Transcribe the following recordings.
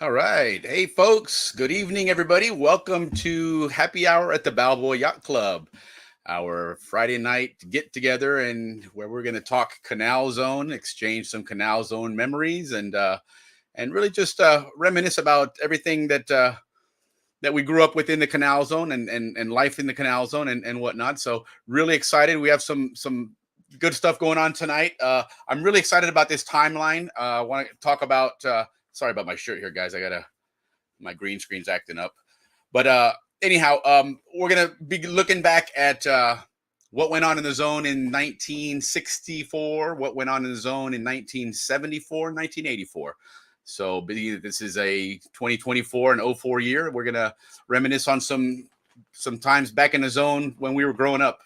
All right. Hey, folks. Good evening, everybody. Welcome to Happy Hour at the Balboa Yacht Club, our Friday night get together, and where we're going to talk Canal Zone, exchange some Canal Zone memories, and really just reminisce about everything that we grew up within the Canal Zone and life in the Canal Zone and whatnot. So really excited. We have some good stuff going on tonight. I'm really excited about this timeline. I want to talk about. Sorry about my shirt here, guys. My green screen's acting up. But anyhow, we're gonna be looking back at what went on in the zone in 1964, what went on in the zone in 1974, 1984. So this is a 2024 and '04 year. We're gonna reminisce on some times back in the zone when we were growing up.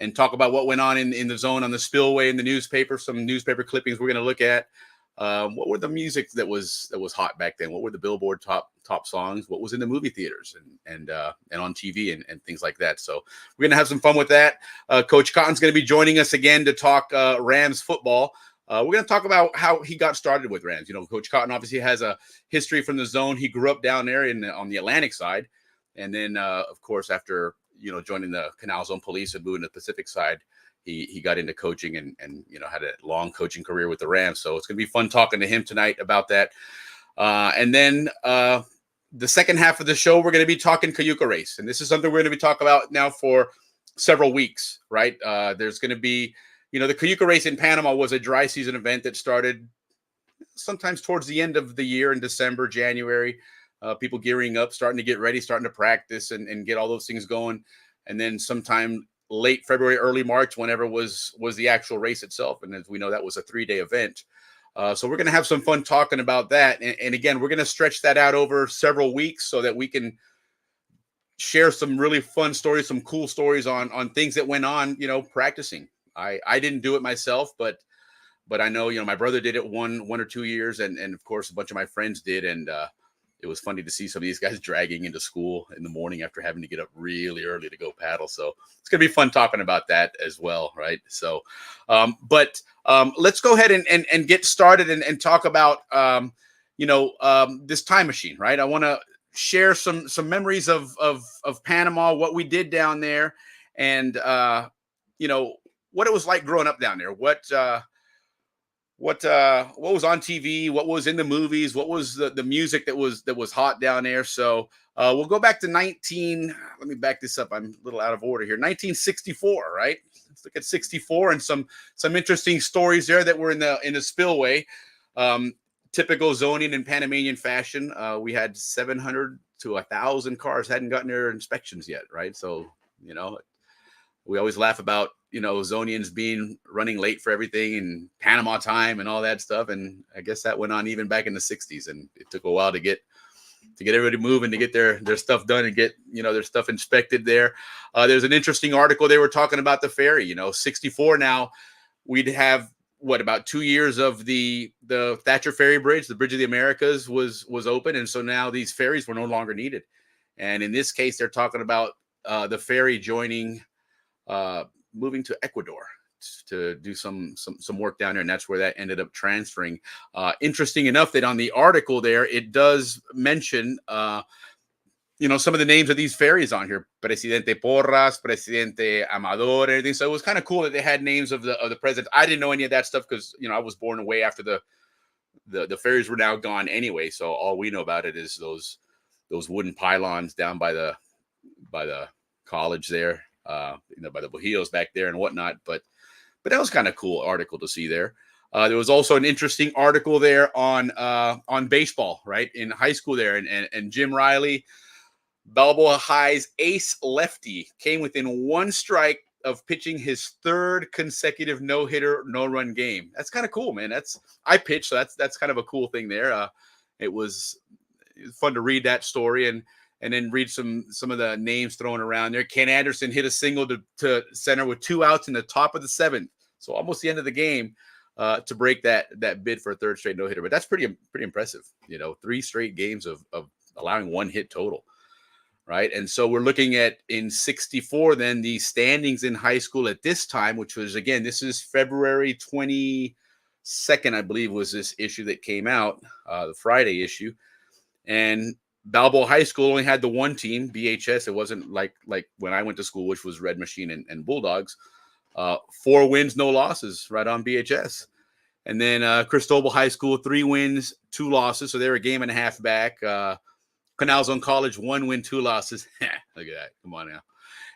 And talk about what went on in the zone on the spillway in the newspaper, some newspaper clippings we're going to look at. What were the music that was hot back then? What were the Billboard top songs? What was in the movie theaters and on TV and things like that? So we're gonna have some fun with that. Coach Cotton's going to be joining us again to talk Rams football. We're going to talk about how he got started with Rams. You know, Coach Cotton obviously has a history from the zone. He grew up down there on the Atlantic side, and then of course after joining the Canal Zone Police and moving to the Pacific side, he got into coaching and had a long coaching career with the Rams. So it's going to be fun talking to him tonight about that. And then the second half of the show, we're going to be talking Cayuca race. And this is something we're going to be talking about now for several weeks, right? There's going to be, the Cayuca race in Panama was a dry season event that started sometimes towards the end of the year in December, January. People gearing up, starting to get ready, starting to practice and get all those things going. And then sometime late February, early March, whenever was the actual race itself. And as we know, that was a 3-day event. So we're going to have some fun talking about that. And again, we're going to stretch that out over several weeks so that we can share some really fun stories, some cool stories on things that went on, practicing. I didn't do it myself, but I know, my brother did it one or 2 years. And of course, a bunch of my friends did. And it was funny to see some of these guys dragging into school in the morning after having to get up really early to go paddle. So it's going to be fun talking about that as well, right? So, but let's go ahead and get started and talk about, this time machine, right? I want to share some memories of Panama, what we did down there, and what it was like growing up down there. What was on TV, what was in the movies, what was the music that was hot down there. So we'll go back to let me back this up. I'm a little out of order here. 1964, right? Let's look at 64 and some interesting stories there that were in the spillway. Typical zoning in Panamanian fashion. We had 700 to 1,000 cars hadn't gotten their inspections yet, right? So, we always laugh about Zonians running late for everything and Panama time and all that stuff. And I guess that went on even back in the 60s. And it took a while to get everybody moving, to get their stuff done and get, their stuff inspected there. There's an interesting article. They were talking about the ferry, 64 now. We'd have about 2 years of the Thatcher Ferry Bridge, the Bridge of the Americas was open. And so now these ferries were no longer needed. And in this case, they're talking about the ferry moving to Ecuador to do some work down there, and that's where that ended up transferring. Interesting enough that on the article there, it does mention some of the names of these ferries on here: Presidente Porras, Presidente Amador, and everything. So it was kind of cool that they had names of the presidents. I didn't know any of that stuff because I was born away after the ferries were now gone anyway. So all we know about it is those wooden pylons down by the college there. By the Bujillos back there and whatnot, but that was kind of cool article to see there. There was also an interesting article there on baseball, right, in high school there, and Jim Riley, Balboa High's ace lefty, came within one strike of pitching his third consecutive no-hitter, no-run game. That's kind of cool, man. I pitched, so that's kind of a cool thing there. It was fun to read that story and then read some of the names thrown around there. Ken Anderson hit a single to center with 2 outs in the top of the 7th, so almost the end of the game, to break that bid for a third straight no-hitter. But that's pretty impressive. 3 straight games of allowing 1 hit total, right? And so we're looking at, in 64, then the standings in high school at this time, which was, again, this is February 20, 2nd, I believe, was this issue that came out, the Friday issue. And Balboa High School only had the one team, BHS. It wasn't like when I went to school, which was Red Machine and Bulldogs. 4 wins, no losses, right on BHS. And then Cristobal High School, 3 wins, 2 losses. So they're a game and a half back. Canal Zone College, 1 win, 2 losses. Look at that. Come on now.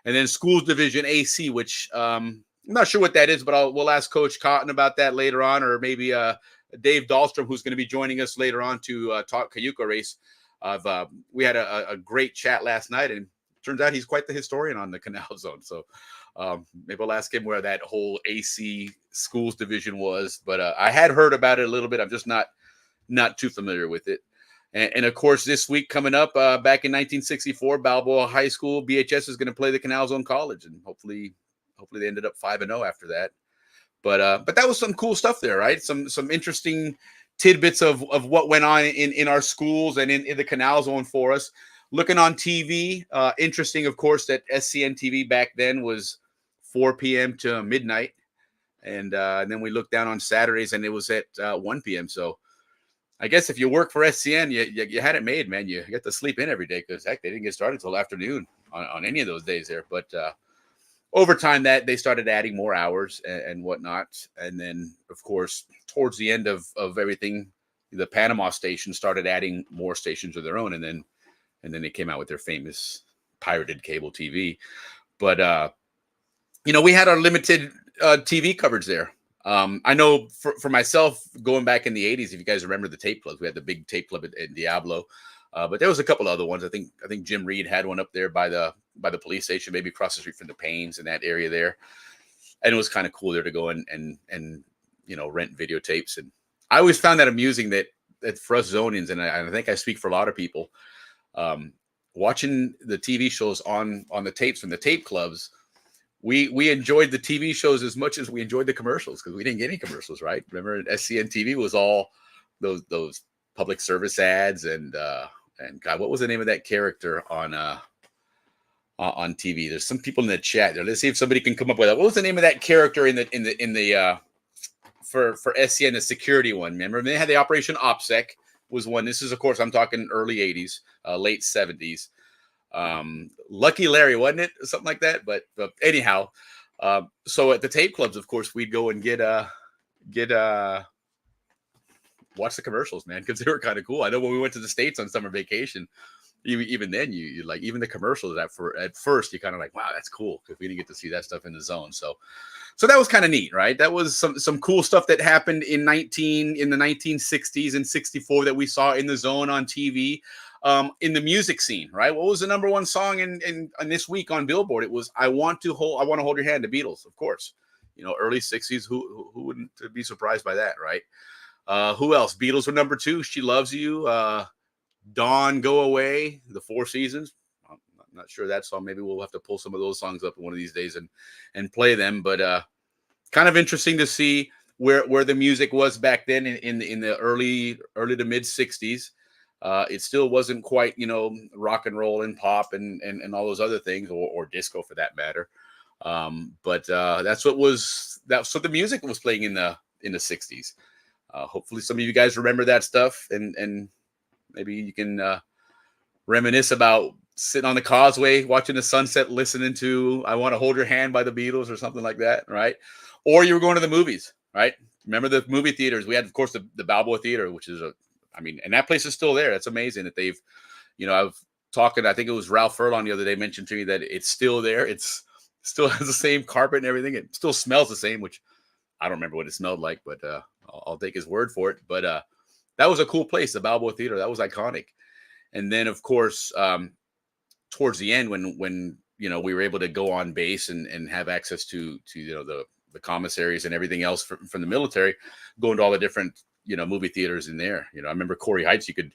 And then Schools Division AC, which I'm not sure what that is, but we'll ask Coach Cotton about that later on, or maybe Dave Dahlstrom, who's going to be joining us later on to talk Cayuga race. We had a great chat last night, and turns out he's quite the historian on the Canal Zone. So maybe I'll ask him where that whole AC Schools Division was. But I had heard about it a little bit. I'm just not too familiar with it. And of course, this week coming up, back in 1964, Balboa High School, BHS is going to play the Canal Zone College, and hopefully they ended up 5-0 after that. But that was some cool stuff there, right? Some interesting tidbits of what went on in our schools and in the Canal Zone for us. Looking on TV, interesting, of course, that SCN TV back then was 4 p.m. to midnight, and then we looked down on Saturdays, and it was at 1 p.m. So I guess if you work for SCN, you had it made, man. You get to sleep in every day because, heck, they didn't get started until afternoon on any of those days there. But over time, that they started adding more hours and whatnot. And then, of course, towards the end of everything, the Panama station started adding more stations of their own. And then they came out with their famous pirated cable TV. But, we had our limited TV coverage there. I know for myself, going back in the 80s, if you guys remember the tape clubs, we had the big tape club at Diablo. But there was a couple other ones. I think Jim Reed had one up there by the police station, maybe across the street from the Paynes in that area there. And it was kind of cool there to go and rent videotapes. And I always found that amusing that for us Zonians, and I think I speak for a lot of people, watching the TV shows on the tapes from the tape clubs, we enjoyed the TV shows as much as we enjoyed the commercials, because we didn't get any commercials, right? Remember, SCN TV was all those public service ads and God, what was the name of that character on TV? There's some people in the chat there. Let's see if somebody can come up with that. What was the name of that character in the for SCN, the security one? Remember, they had the Operation OPSEC was one. This is, of course, I'm talking early 80s, late 70s. Lucky Larry, wasn't it? Something like that. But anyhow, so at the tape clubs, of course, we'd go and watch the commercials, man, because they were kind of cool. I know when we went to the States on summer vacation, even then you like, even the commercials at first you kind of like, wow, that's cool, because we didn't get to see that stuff in the zone. So that was kind of neat, right? That was some cool stuff that happened in the 1960s and 64 that we saw in the zone on TV. In the music scene, right? What was the number one song in this week on Billboard? It was I Want to Hold Your Hand, the Beatles, of course. Early 60s. Who wouldn't be surprised by that, right? Who else? Beatles were number 2. She Loves You. Dawn, Go Away. The Four Seasons. I'm not sure that song. Maybe we'll have to pull some of those songs up one of these days and play them. But kind of interesting to see where the music was back then in the early to mid 60s. It still wasn't quite, rock and roll and pop and all those other things, or disco for that matter. But that's what the music was playing in the 60s. Hopefully some of you guys remember that stuff, and maybe you can reminisce about sitting on the causeway, watching the sunset, listening to I Want to Hold Your Hand by the Beatles or something like that, right? Or you were going to the movies, right? Remember the movie theaters? We had, of course, the Balboa Theater, which is and that place is still there. It's amazing that they've, I think it was Ralph Furlong the other day mentioned to me that it's still there. It's still has the same carpet and everything. It still smells the same, which I don't remember what it smelled like, but I'll take his word for it. But that was a cool place, the Balboa Theater. That was iconic. And then, of course, towards the end, when we were able to go on base and have access to the commissaries and everything else from the military, going to all the different movie theaters in there. I remember Corey Heights. You could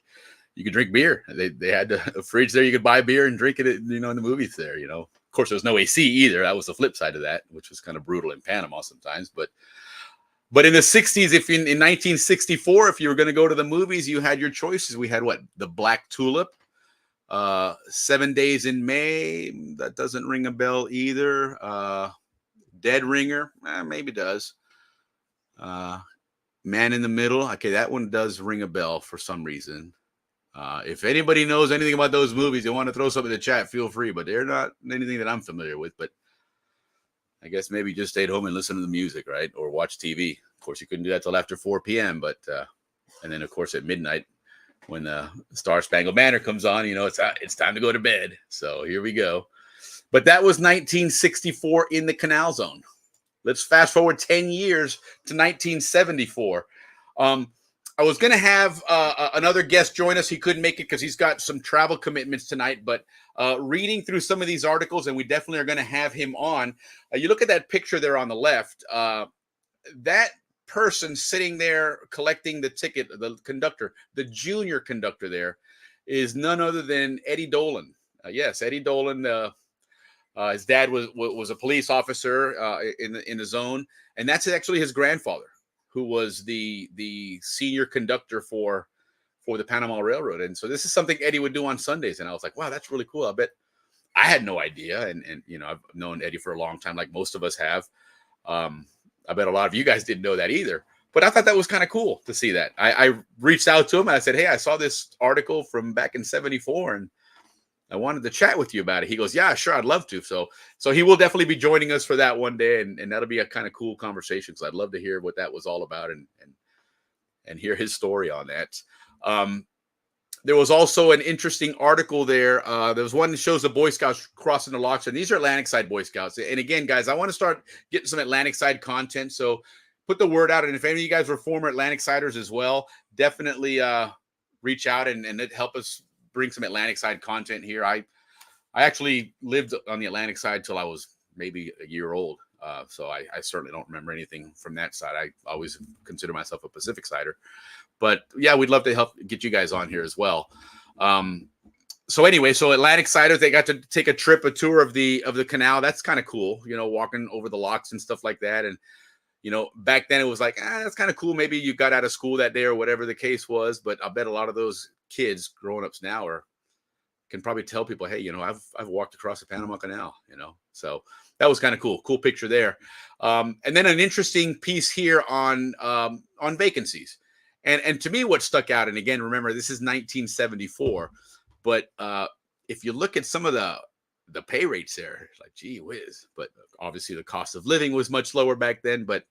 drink beer. They had a fridge there. You could buy beer and drink it, in the movies there. Of course, there was no AC either. That was the flip side of that, which was kind of brutal in Panama sometimes. But in the 60s, in 1964, if you were going to go to the movies, you had your choices. We had the Black Tulip, 7 Days in May. That doesn't ring a bell either. Dead Ringer, maybe does. Man in the Middle. Okay, that one does ring a bell for some reason. If anybody knows anything about those movies, you want to throw something in the chat, feel free. But they're not anything that I'm familiar with. But I guess maybe just stayed home and listened to the music, right? Or watch TV. Of course, you couldn't do that till after 4 p.m. But and then, of course, at midnight, when the Star Spangled Banner comes on, it's time to go to bed. So here we go. But that was 1964 in the Canal Zone. Let's fast forward 10 years to 1974. I was going to have another guest join us. He couldn't make it because he's got some travel commitments tonight. But reading through some of these articles, and we definitely are going to have him on. You look at that picture there on the left. That person sitting there collecting the ticket, the conductor, the junior conductor there, is none other than Eddie Dolan. Yes, Eddie Dolan. His dad was a police officer in the zone, and that's actually his grandfather, who was the senior conductor for the Panama Railroad. And so this is something Eddie would do on Sundays, and I was like, wow, that's really cool. I bet I had no idea, and I've known Eddie for a long time, like most of us have. I bet a lot of you guys didn't know that either. But I thought that was kind of cool to see that. I reached out to him and I said, hey, I saw this article from back in 74, and I wanted to chat with you about it. He goes, yeah, sure, I'd love to. So he will definitely be joining us for that one day, and that'll be a kind of cool conversation. So I'd love to hear what that was all about and hear his story on that. There was also an interesting article there. There was one that shows the Boy Scouts crossing the locks, and these are Atlantic Side Boy Scouts. And again, guys, I want to start getting some Atlantic Side content. So put the word out. And if any of you guys were former Atlantic Siders as well, definitely reach out and help us bring some Atlantic Side content here. I actually lived on the Atlantic Side till I was maybe a year old. So I certainly don't remember anything from that side. I always consider myself a Pacific Sider. But yeah, we'd love to help get you guys on here as well. So anyway, so Atlantic Siders, they got to take a tour of the canal. That's kind of cool, walking over the locks and stuff like that. And back then it was like, that's kind of cool. Maybe you got out of school that day or whatever the case was. But I bet a lot of those kids growing ups now can probably tell people, hey, I've walked across the Panama Canal, So that was kind of cool. Cool picture there. And then an interesting piece here on vacancies. And to me, what stuck out, and again, remember, this is 1974, but if you look at some of the pay rates there, it's like, gee whiz. But obviously the cost of living was much lower back then, but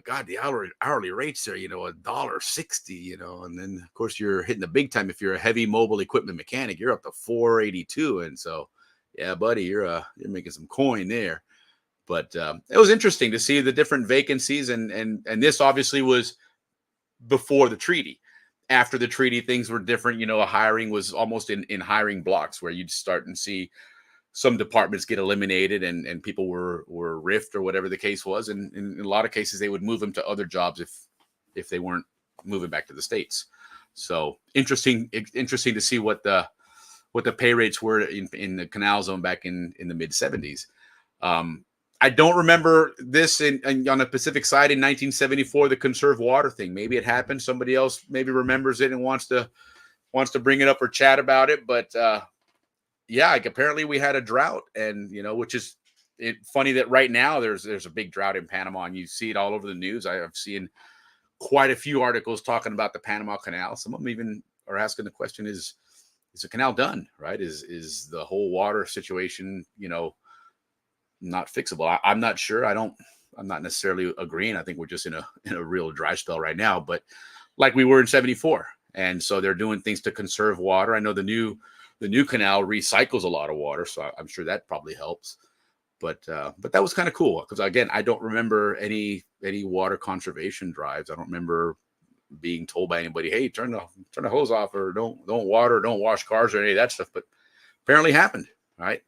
God, the hourly rates there, $1.60, and then of course you're hitting the big time. If you're a heavy mobile equipment mechanic, you're up to $4.82. And so, yeah, buddy, you're making some coin there. But it was interesting to see the different vacancies, and this obviously was before the treaty. After the treaty, things were different. Hiring was almost in hiring blocks, where you'd start and see some departments get eliminated and people were riffed or whatever the case was. And in a lot of cases, they would move them to other jobs if they weren't moving back to the States. So interesting to see what the pay rates were in the Canal Zone back in the mid 70s. I don't remember this on the Pacific side in 1974, the conserve water thing. Maybe it happened. Somebody else maybe remembers it and wants to bring it up or chat about it. But yeah, like apparently we had a drought, and which is funny that right now there's a big drought in Panama, and you see it all over the news. I've seen quite a few articles talking about the Panama Canal. Some of them even are asking the question: Is the canal done? Right? Is the whole water situation not fixable? I'm not sure. I'm not necessarily agreeing. I think we're just in a real dry spell right now, but like we were in 74. And so they're doing things to conserve water. I know the new canal recycles a lot of water, so I'm sure that probably helps. But that was kind of cool, because again, I don't remember any water conservation drives. I don't remember being told by anybody, hey, turn the hose off, or don't water, don't wash cars, or any of that stuff. But apparently happened, right?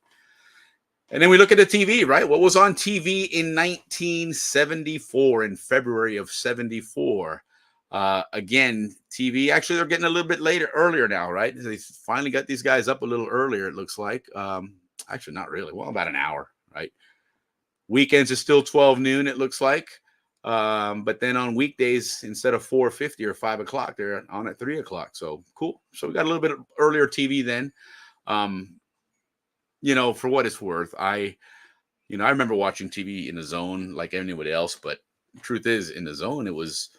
And then we look at the TV, right? What was on TV in 1974, in February of 74? Again, TV, actually, they're getting a little bit earlier now, right? They finally got these guys up a little earlier, it looks like. Actually, not really. Well, about an hour, right? Weekends is still 12 noon, it looks like. But then on weekdays, instead of 4:50 or 5 o'clock, they're on at 3 o'clock. So cool. So we got a little bit earlier TV then. For what it's worth, I remember watching TV in the Zone like anybody else, but the truth is, in the Zone, it was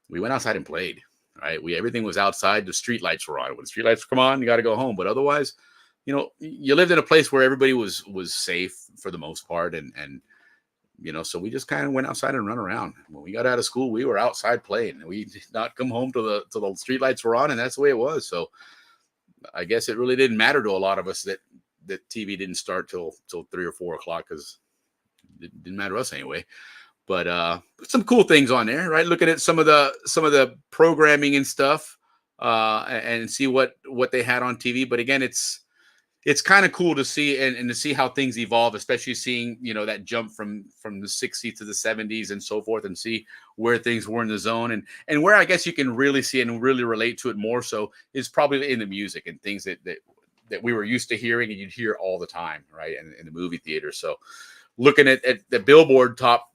we went outside and played. Right, everything was outside. The street lights were on. When the street lights come on, you got to go home. But otherwise, you lived in a place where everybody was safe for the most part, and so we just kind of went outside and run around. When we got out of school, we were outside playing. We did not come home till the street lights were on, and that's the way it was. So I guess it really didn't matter to a lot of us that TV didn't start till 3 or 4 o'clock, because it didn't matter to us anyway. But some cool things on there, right? Looking at some of the programming and stuff, and see what they had on TV. But again, it's kind of cool to see and to see how things evolve, especially seeing that jump from the 60s to the 70s and so forth, and see where things were in the zone, and where I guess you can really see it and really relate to it more so is probably in the music and things that we were used to hearing and you'd hear all the time, right? In the movie theater. So looking at the Billboard top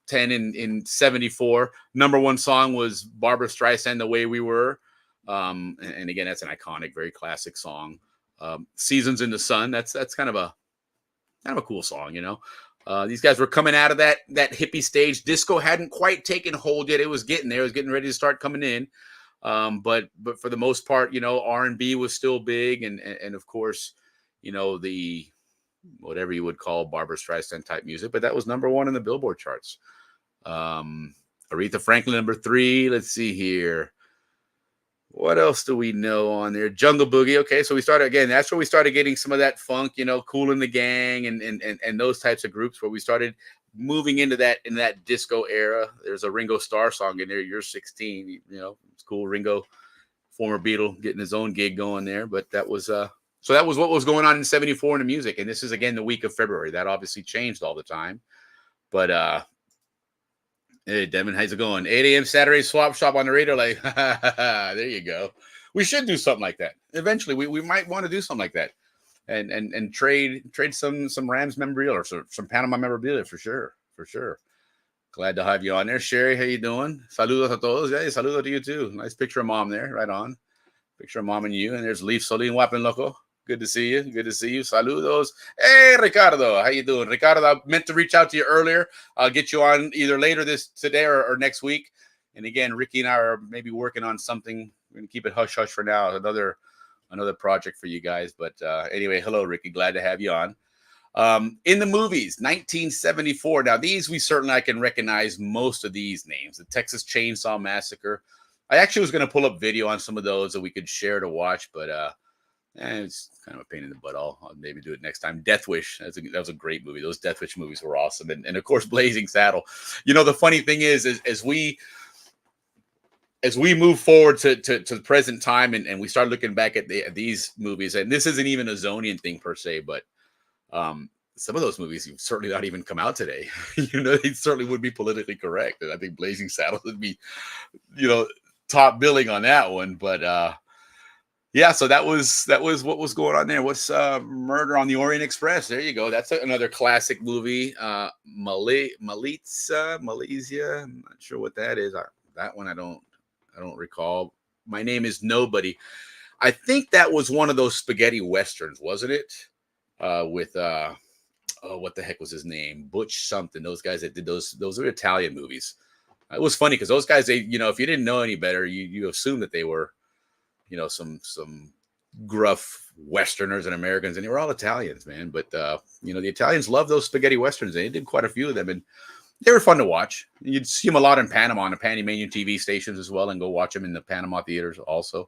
10 in 74, number one song was Barbra Streisand, "The Way We Were," and again, that's an iconic, very classic song. "Seasons in the Sun," that's kind of a cool song. These guys were coming out of that hippie stage. Disco hadn't quite taken hold yet. It was getting there. It was getting ready to start coming in. But for the most part, R&B was still big, and of course, the whatever you would call Barbra Streisand type music, but that was number one in the Billboard charts. Aretha Franklin, number 3. Let's see here. What else do we know on there? Jungle Boogie. Okay, so we started again. That's where we started getting some of that funk, Kool and the Gang, and those types of groups, where we started moving into that disco era. There's a Ringo Starr song in there. "You're 16." It's cool. Ringo, former Beatle, getting his own gig going there. But that was so that was what was going on in 74 in the music. And this is again the week of February. That obviously changed all the time. But hey, Devin, how's it going? 8 a.m. Saturday swap shop on the radio. Like, there you go. We should do something like that. Eventually, we might want to do something like that, and trade some Rams memorabilia or some Panama memorabilia for sure. Glad to have you on there, Sherry. How you doing? Saludos a todos. Yeah, saludo to you too. Nice picture of mom there, right on. Picture of mom and you. And there's Leaf Solin Wapping Loco. Good to see you. Saludos. Hey, Ricardo. How you doing? Ricardo, I meant to reach out to you earlier. I'll get you on either later today or next week. And again, Ricky and I are maybe working on something. We're going to keep it hush-hush for now. Another project for you guys. But anyway, hello, Ricky. Glad to have you on. In the movies, 1974. Now, these I can recognize most of these names. The Texas Chainsaw Massacre. I actually was going to pull up video on some of those that we could share to watch, but it's kind of a pain in the butt. I'll maybe do it next time. Death Wish. That was a great movie. Those Death Wish movies were awesome. And of course, Blazing Saddle. The funny thing is as we move forward to the present time and we start looking back at these movies, and this isn't even a Zonian thing per se, but some of those movies have certainly not even come out today. They certainly would be politically correct. And I think Blazing Saddle would be, top billing on that one. But yeah, so that was what was going on there. What's Murder on the Orient Express? There you go. That's another classic movie. Malaysia. I'm not sure what that is. That one I don't recall. My Name is Nobody. I think that was one of those spaghetti westerns, wasn't it? With what the heck was his name? Butch something. Those guys that did those are Italian movies. It was funny because those guys, if you didn't know any better, you assumed that they were, some gruff Westerners and Americans, and they were all Italians, man. But the Italians love those spaghetti westerns. They did quite a few of them, and they were fun to watch. You'd see them a lot in Panama on the Panamanian TV stations as well, and go watch them in the Panama theaters also.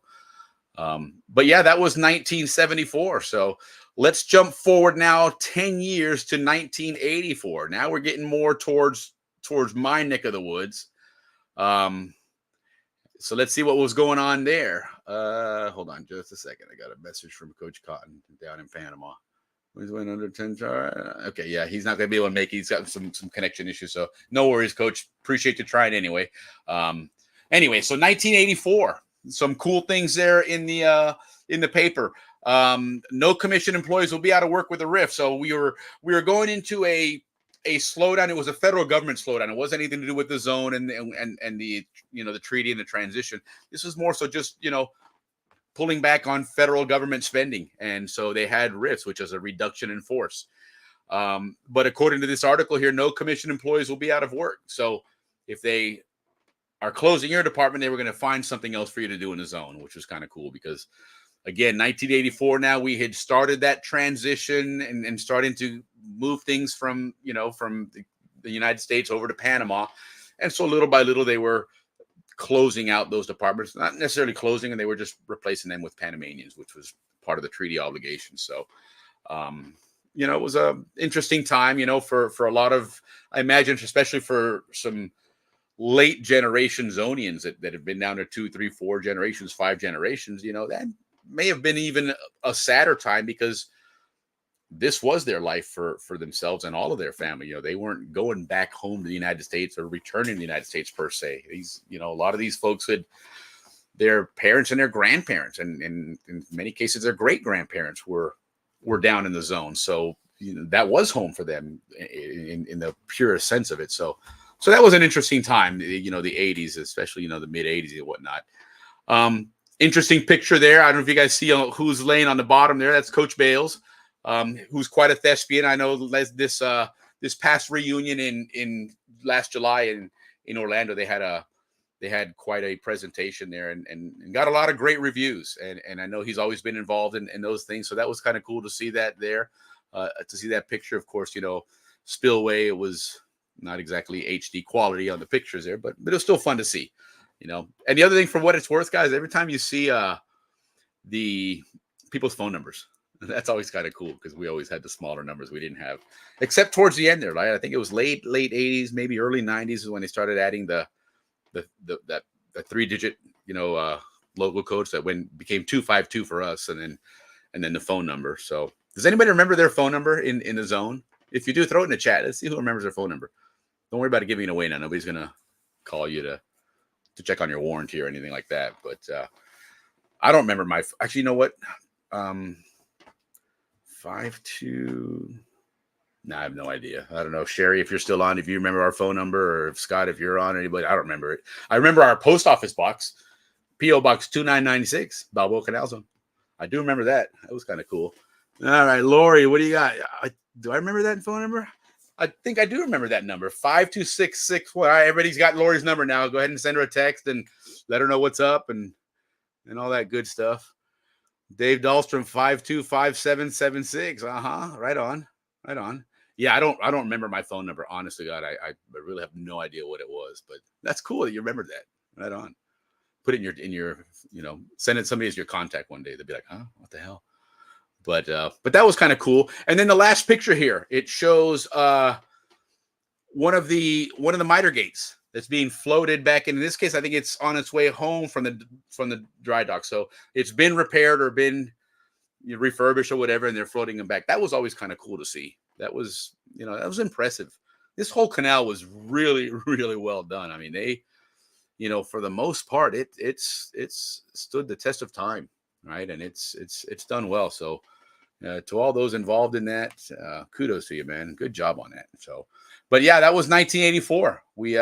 But yeah, that was 1974. So let's jump forward now 10 years to 1984. Now we're getting more towards my neck of the woods. So let's see what was going on there. Hold on just a second. I got a message from Coach Cotton down in Panama. He's went under 10. Okay, yeah, he's not going to be able to make it. He's got some connection issues. So no worries, Coach. Appreciate you trying anyway. Anyway, so 1984. Some cool things there in the paper. No commission employees will be out of work with a RIF. So we were going into a slowdown. It was a federal government slowdown. It wasn't anything to do with the zone and the the treaty and the transition. This was more so just pulling back on federal government spending, and so they had RIFs, which is a reduction in force. But according to this article here, no commission employees will be out of work. So if they are closing your department, they were going to find something else for you to do in the zone, which was kind of cool because, again, 1984. Now we had started that transition and starting to move things from the United States over to Panama, and so little by little they were closing out those departments, not necessarily closing, and they were just replacing them with Panamanians, which was part of the treaty obligation. So, it was a interesting time, for a lot of, I imagine, especially for some late generation Zonians that have been down to 2, 3, 4 generations, 5 generations, that may have been even a sadder time because this was their life for themselves and all of their family. They weren't going back home to the United States or returning to the United States per se. These, a lot of these folks had their parents and their grandparents, and in many cases their great grandparents were down in the zone. So that was home for them in the purest sense of it. So that was an interesting time, the 80s, especially, the mid 80s and whatnot. Interesting picture there. I don't know if you guys see who's laying on the bottom there. That's Coach Bales, who's quite a thespian. I know this past reunion in last July in Orlando, they had quite a presentation there and got a lot of great reviews. And I know he's always been involved in those things. So that was kind of cool to see that there, to see that picture. Of course, Spillway, it was not exactly HD quality on the pictures there, but it was still fun to see, And the other thing, for what it's worth, guys, every time you see the people's phone numbers, that's always kind of cool because we always had the smaller numbers we didn't have, except towards the end there. Right? I think it was late 80s, maybe early 90s is when they started adding the 3-digit, local codes that became 252 for us, and then the phone number. So does anybody remember their phone number in the zone? If you do, throw it in the chat. Let's see who remembers their phone number. Don't worry about it giving it away now. Nobody's gonna call you to check on your warranty or anything like that. But I don't remember my. Actually, you know what? 52. No, I have no idea. I don't know, Sherry, if you're still on, if you remember our phone number, or if Scott, if you're on, anybody, I don't remember it. I remember our post office box, P.O. Box 2996, Balboa Canal Zone. I do remember that. That was kind of cool. All right, Lori, what do you got? Do I remember that phone number? I think I do remember that number, 52661. All right, everybody's got Lori's number now. Go ahead and send her a text and let her know what's up and all that good stuff. Dave Dahlstrom, 525776. Right on. Yeah, I don't remember my phone number. Honestly, God, I really have no idea what it was, but that's cool that you remembered that. Right on. Put it in your send it somebody as your contact one day. They'll be like, huh, what the hell? But that was kind of cool. And then the last picture here, it shows one of the miter gates that's being floated back. In this case, I think it's on its way home from the dry dock. So it's been repaired or been refurbished or whatever, and they're floating them back. That was always kind of cool to see. That was impressive. This whole canal was really, really well done. I mean, they, for the most part, it's stood the test of time, right? And it's done well. So to all those involved in that, kudos to you, man. Good job on that. So, but yeah, that was 1984. We,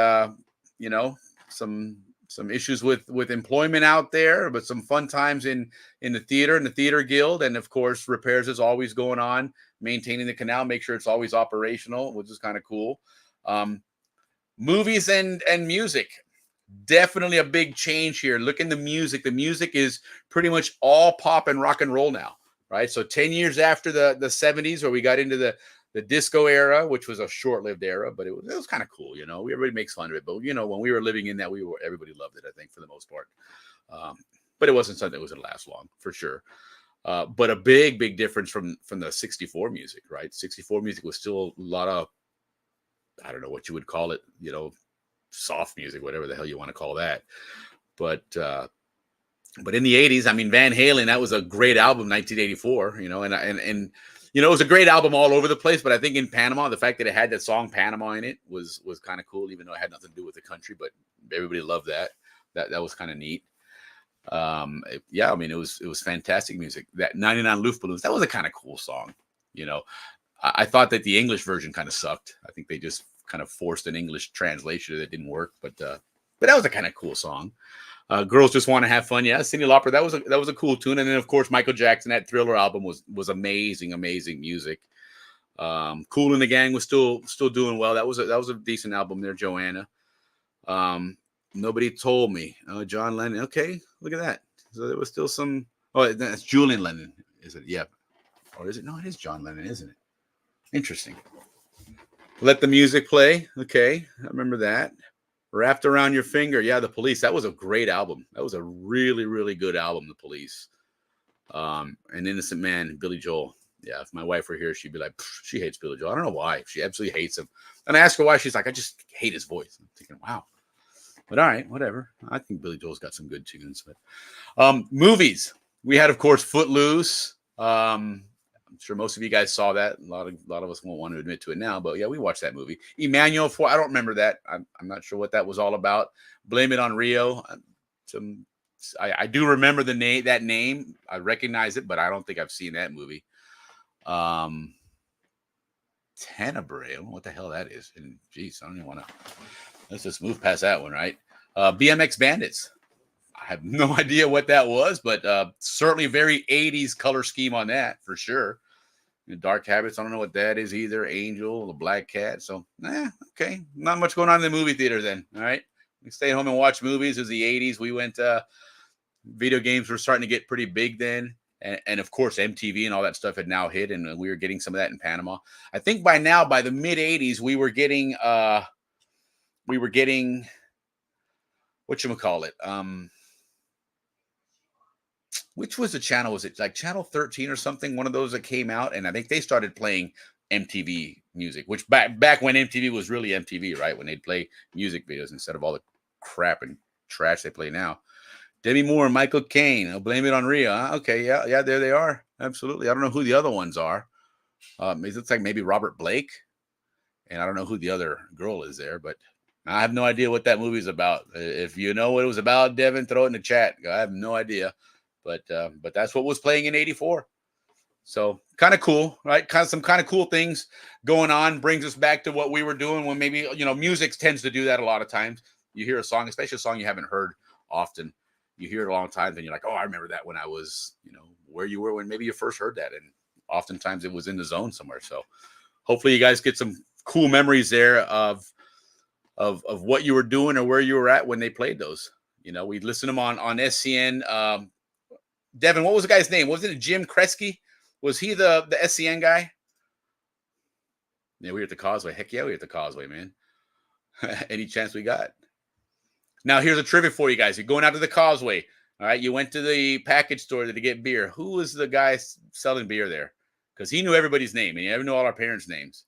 some issues with employment out there, but some fun times in the theater guild. And of course, repairs is always going on, maintaining the canal, make sure it's always operational, which is kind of cool. Movies and music, definitely a big change here. Look in the music. The music is pretty much all pop and rock and roll now, right? So 10 years after the 70s, where we got into the disco era, which was a short-lived era, but it was kind of cool, everybody makes fun of it, but when we were living in that, everybody loved it, I think, for the most part. But it wasn't something that was going to last long, for sure. But a big difference from the 64 music, right? 64 music was still a lot of, I don't know what you would call it, soft music, whatever the hell you want to call that. But in the 80s, I mean, Van Halen, that was a great album, 1984, and it was a great album all over the place. But I think in Panama, the fact that it had that song Panama in it was kind of cool, even though it had nothing to do with the country, but everybody loved that. That was kind of neat. Yeah, I mean, it was fantastic music. That 99 Luftballons, that was a kind of cool song. I thought that the English version kind of sucked. I think they just kind of forced an English translation that didn't work, but that was a kind of cool sng. Girls Just Want to Have Fun. Yeah, Cyndi Lauper. That was a cool tune. And then of course Michael Jackson. That Thriller album was amazing music. Kool and the Gang was still doing well. That was a decent album there. Joanna. Nobody told me. Oh, John Lennon. Okay, look at that. So there was still some. Oh, that's Julian Lennon. Is it? Yeah. Or is it? No, it is John Lennon, isn't it? Interesting. Let the music play. Okay, I remember that. Wrapped Around Your Finger. Yeah, The Police. That was a great album. That was a really, really good album, The Police. An Innocent Man, Billy Joel. Yeah, if my wife were here, she'd be like, she hates Billy Joel. I don't know why. She absolutely hates him. And I asked her why. She's like, I just hate his voice. I'm thinking, wow. But all right, whatever. I think Billy Joel's got some good tunes. But movies. We had, of course, Footloose. I'm sure most of you guys saw that. A lot of us won't want to admit to it now, but yeah, we watched that movie. Emmanuel 4. I don't remember that. I'm not sure what that was all about. Blame It on Rio. I do remember the name. That name. I recognize it, but I don't think I've seen that movie. Tenebrae. What the hell that is? And geez, I don't even want to. Let's just move past that one, right? BMX Bandits. I have no idea what that was, but certainly very 80s color scheme on that for sure. Dark Habits, I don't know what that is either. Angel, the Black Cat. So, okay. Not much going on in the movie theater then. All right. We stayed home and watched movies. It was the 80s. We went, video games were starting to get pretty big then. And of course, MTV and all that stuff had now hit, and we were getting some of that in Panama. I think by now, by the mid 80s, we were getting, whatchamacallit? Which was the channel? Was it like Channel 13 or something? One of those that came out, and I think they started playing MTV music, which back when MTV was really MTV, right? When they'd play music videos instead of all the crap and trash they play now. Demi Moore and Michael Caine. I'll Blame It on Rhea. Huh? Okay, yeah, there they are. Absolutely. I don't know who the other ones are. It looks like maybe Robert Blake, and I don't know who the other girl is there, but I have no idea what that movie's about. If you know what it was about, Devin, throw it in the chat. I have no idea. But that's what was playing in '84. So kind of cool, right? Some kind of cool things going on. Brings us back to what we were doing when maybe, music tends to do that a lot of times. You hear a song, especially a song you haven't heard often. You hear it a long time, and you're like, oh, I remember that when I was, where you were when maybe you first heard that. And oftentimes it was in the zone somewhere. So hopefully you guys get some cool memories there of what you were doing or where you were at when they played those. We listened to them on SCN. Devin, what was the guy's name? Wasn't it Jim Kresge? Was he the SCN guy? Yeah, we were at the Causeway. Heck yeah, we were at the Causeway, man. Any chance we got. Now, here's a trivia for you guys. You're going out to the Causeway. All right, you went to the package store to get beer. Who was the guy selling beer there? Because he knew everybody's name, and he never knew all our parents' names.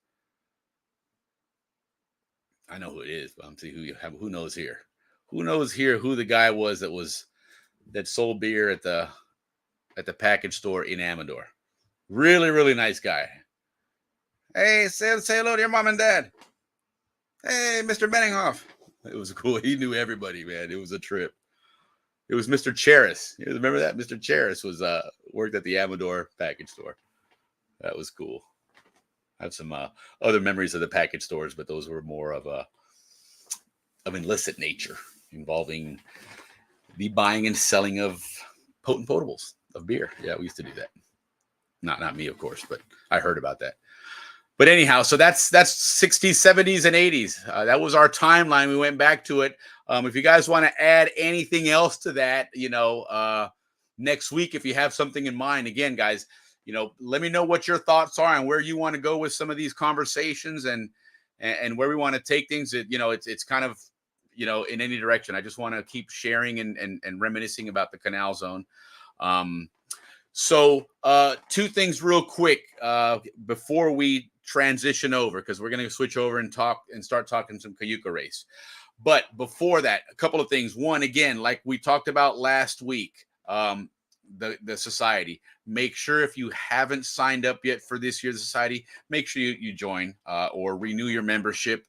I know who it is, but I'm seeing who knows here. Who knows here who the guy was that sold beer at the package store in Amador? Really, really nice guy. Hey, say hello to your mom and dad. Hey, Mr. Benninghoff. It was cool. He knew everybody, man. It was a trip. It was Mr. Cheris. You remember that? Mr. Cheris was worked at the Amador package store. That was cool. I have some other memories of the package stores, but those were more of illicit nature, involving the buying and selling of potent potables of beer. Yeah, we used to do that. Not me, of course, but I heard about that. But anyhow, so that's 60s, 70s, and 80s. That was our timeline. We went back to it. If you guys want to add anything else to that, next week, if you have something in mind, again, guys, let me know what your thoughts are and where you want to go with some of these conversations and where we want to take things. It's kind of, in any direction. I just want to keep sharing and reminiscing about the Canal Zone. So two things real quick before we transition over, because we're going to switch over and start talking some Cayuga race. But before that, a couple of things. One, again, like we talked about last week, the society. Make sure if you haven't signed up yet for this year's society, make sure you join or renew your membership.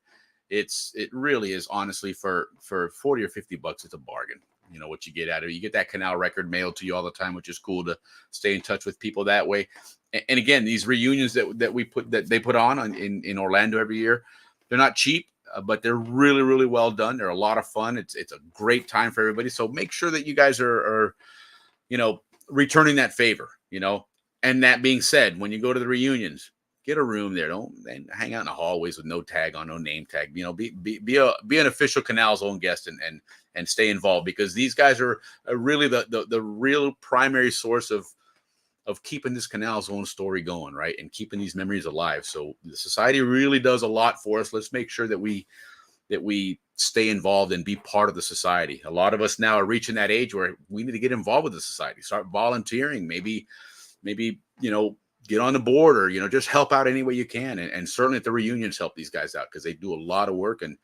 It really is, honestly, for 40 or 50 bucks, it's a bargain. What you get out of it. You get that canal record mailed to you all the time, which is cool to stay in touch with people that way. And again, these reunions that they put on in Orlando every year, they're not cheap, but they're really, really well done. They're a lot of fun. It's a great time for everybody. So make sure that you guys are returning that favor, And that being said, when you go to the reunions, get a room there. Don't hang out in the hallways with no tag on, no name tag. You know, be an official Canal Zone guest and stay involved, because these guys are really the real primary source of keeping this Canal Zone story going, right, and keeping these memories alive. So the society really does a lot for us. Let's make sure that we stay involved and be part of the society. A lot of us now are reaching that age where we need to get involved with the society, start volunteering, maybe get on the board, or just help out any way you can. And certainly at the reunions, help these guys out, because they do a lot of work. And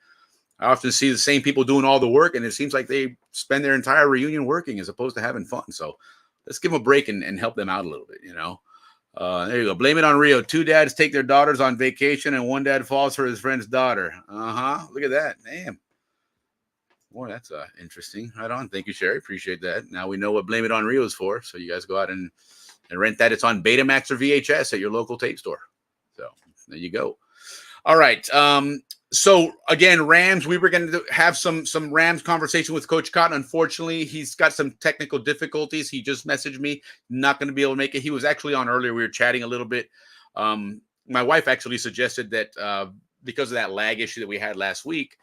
I often see the same people doing all the work, and it seems like they spend their entire reunion working as opposed to having fun. So let's give them a break and help them out a little bit. There you go. Blame it on Rio. 2 dads take their daughters on vacation, and 1 dad falls for his friend's daughter. Look at that. Damn. Boy, that's interesting. Right on. Thank you, Sherry. Appreciate that. Now we know what Blame It on Rio is for. So you guys go out and rent that. It's on Betamax or VHS at your local tape store. So there you go. All right. So again, Rams, we were going to have some Rams conversation with Coach Cotton. Unfortunately, he's got some technical difficulties. He just messaged me, not going to be able to make it. He was actually on earlier. We were chatting a little bit. My wife actually suggested that because of that lag issue that we had last week,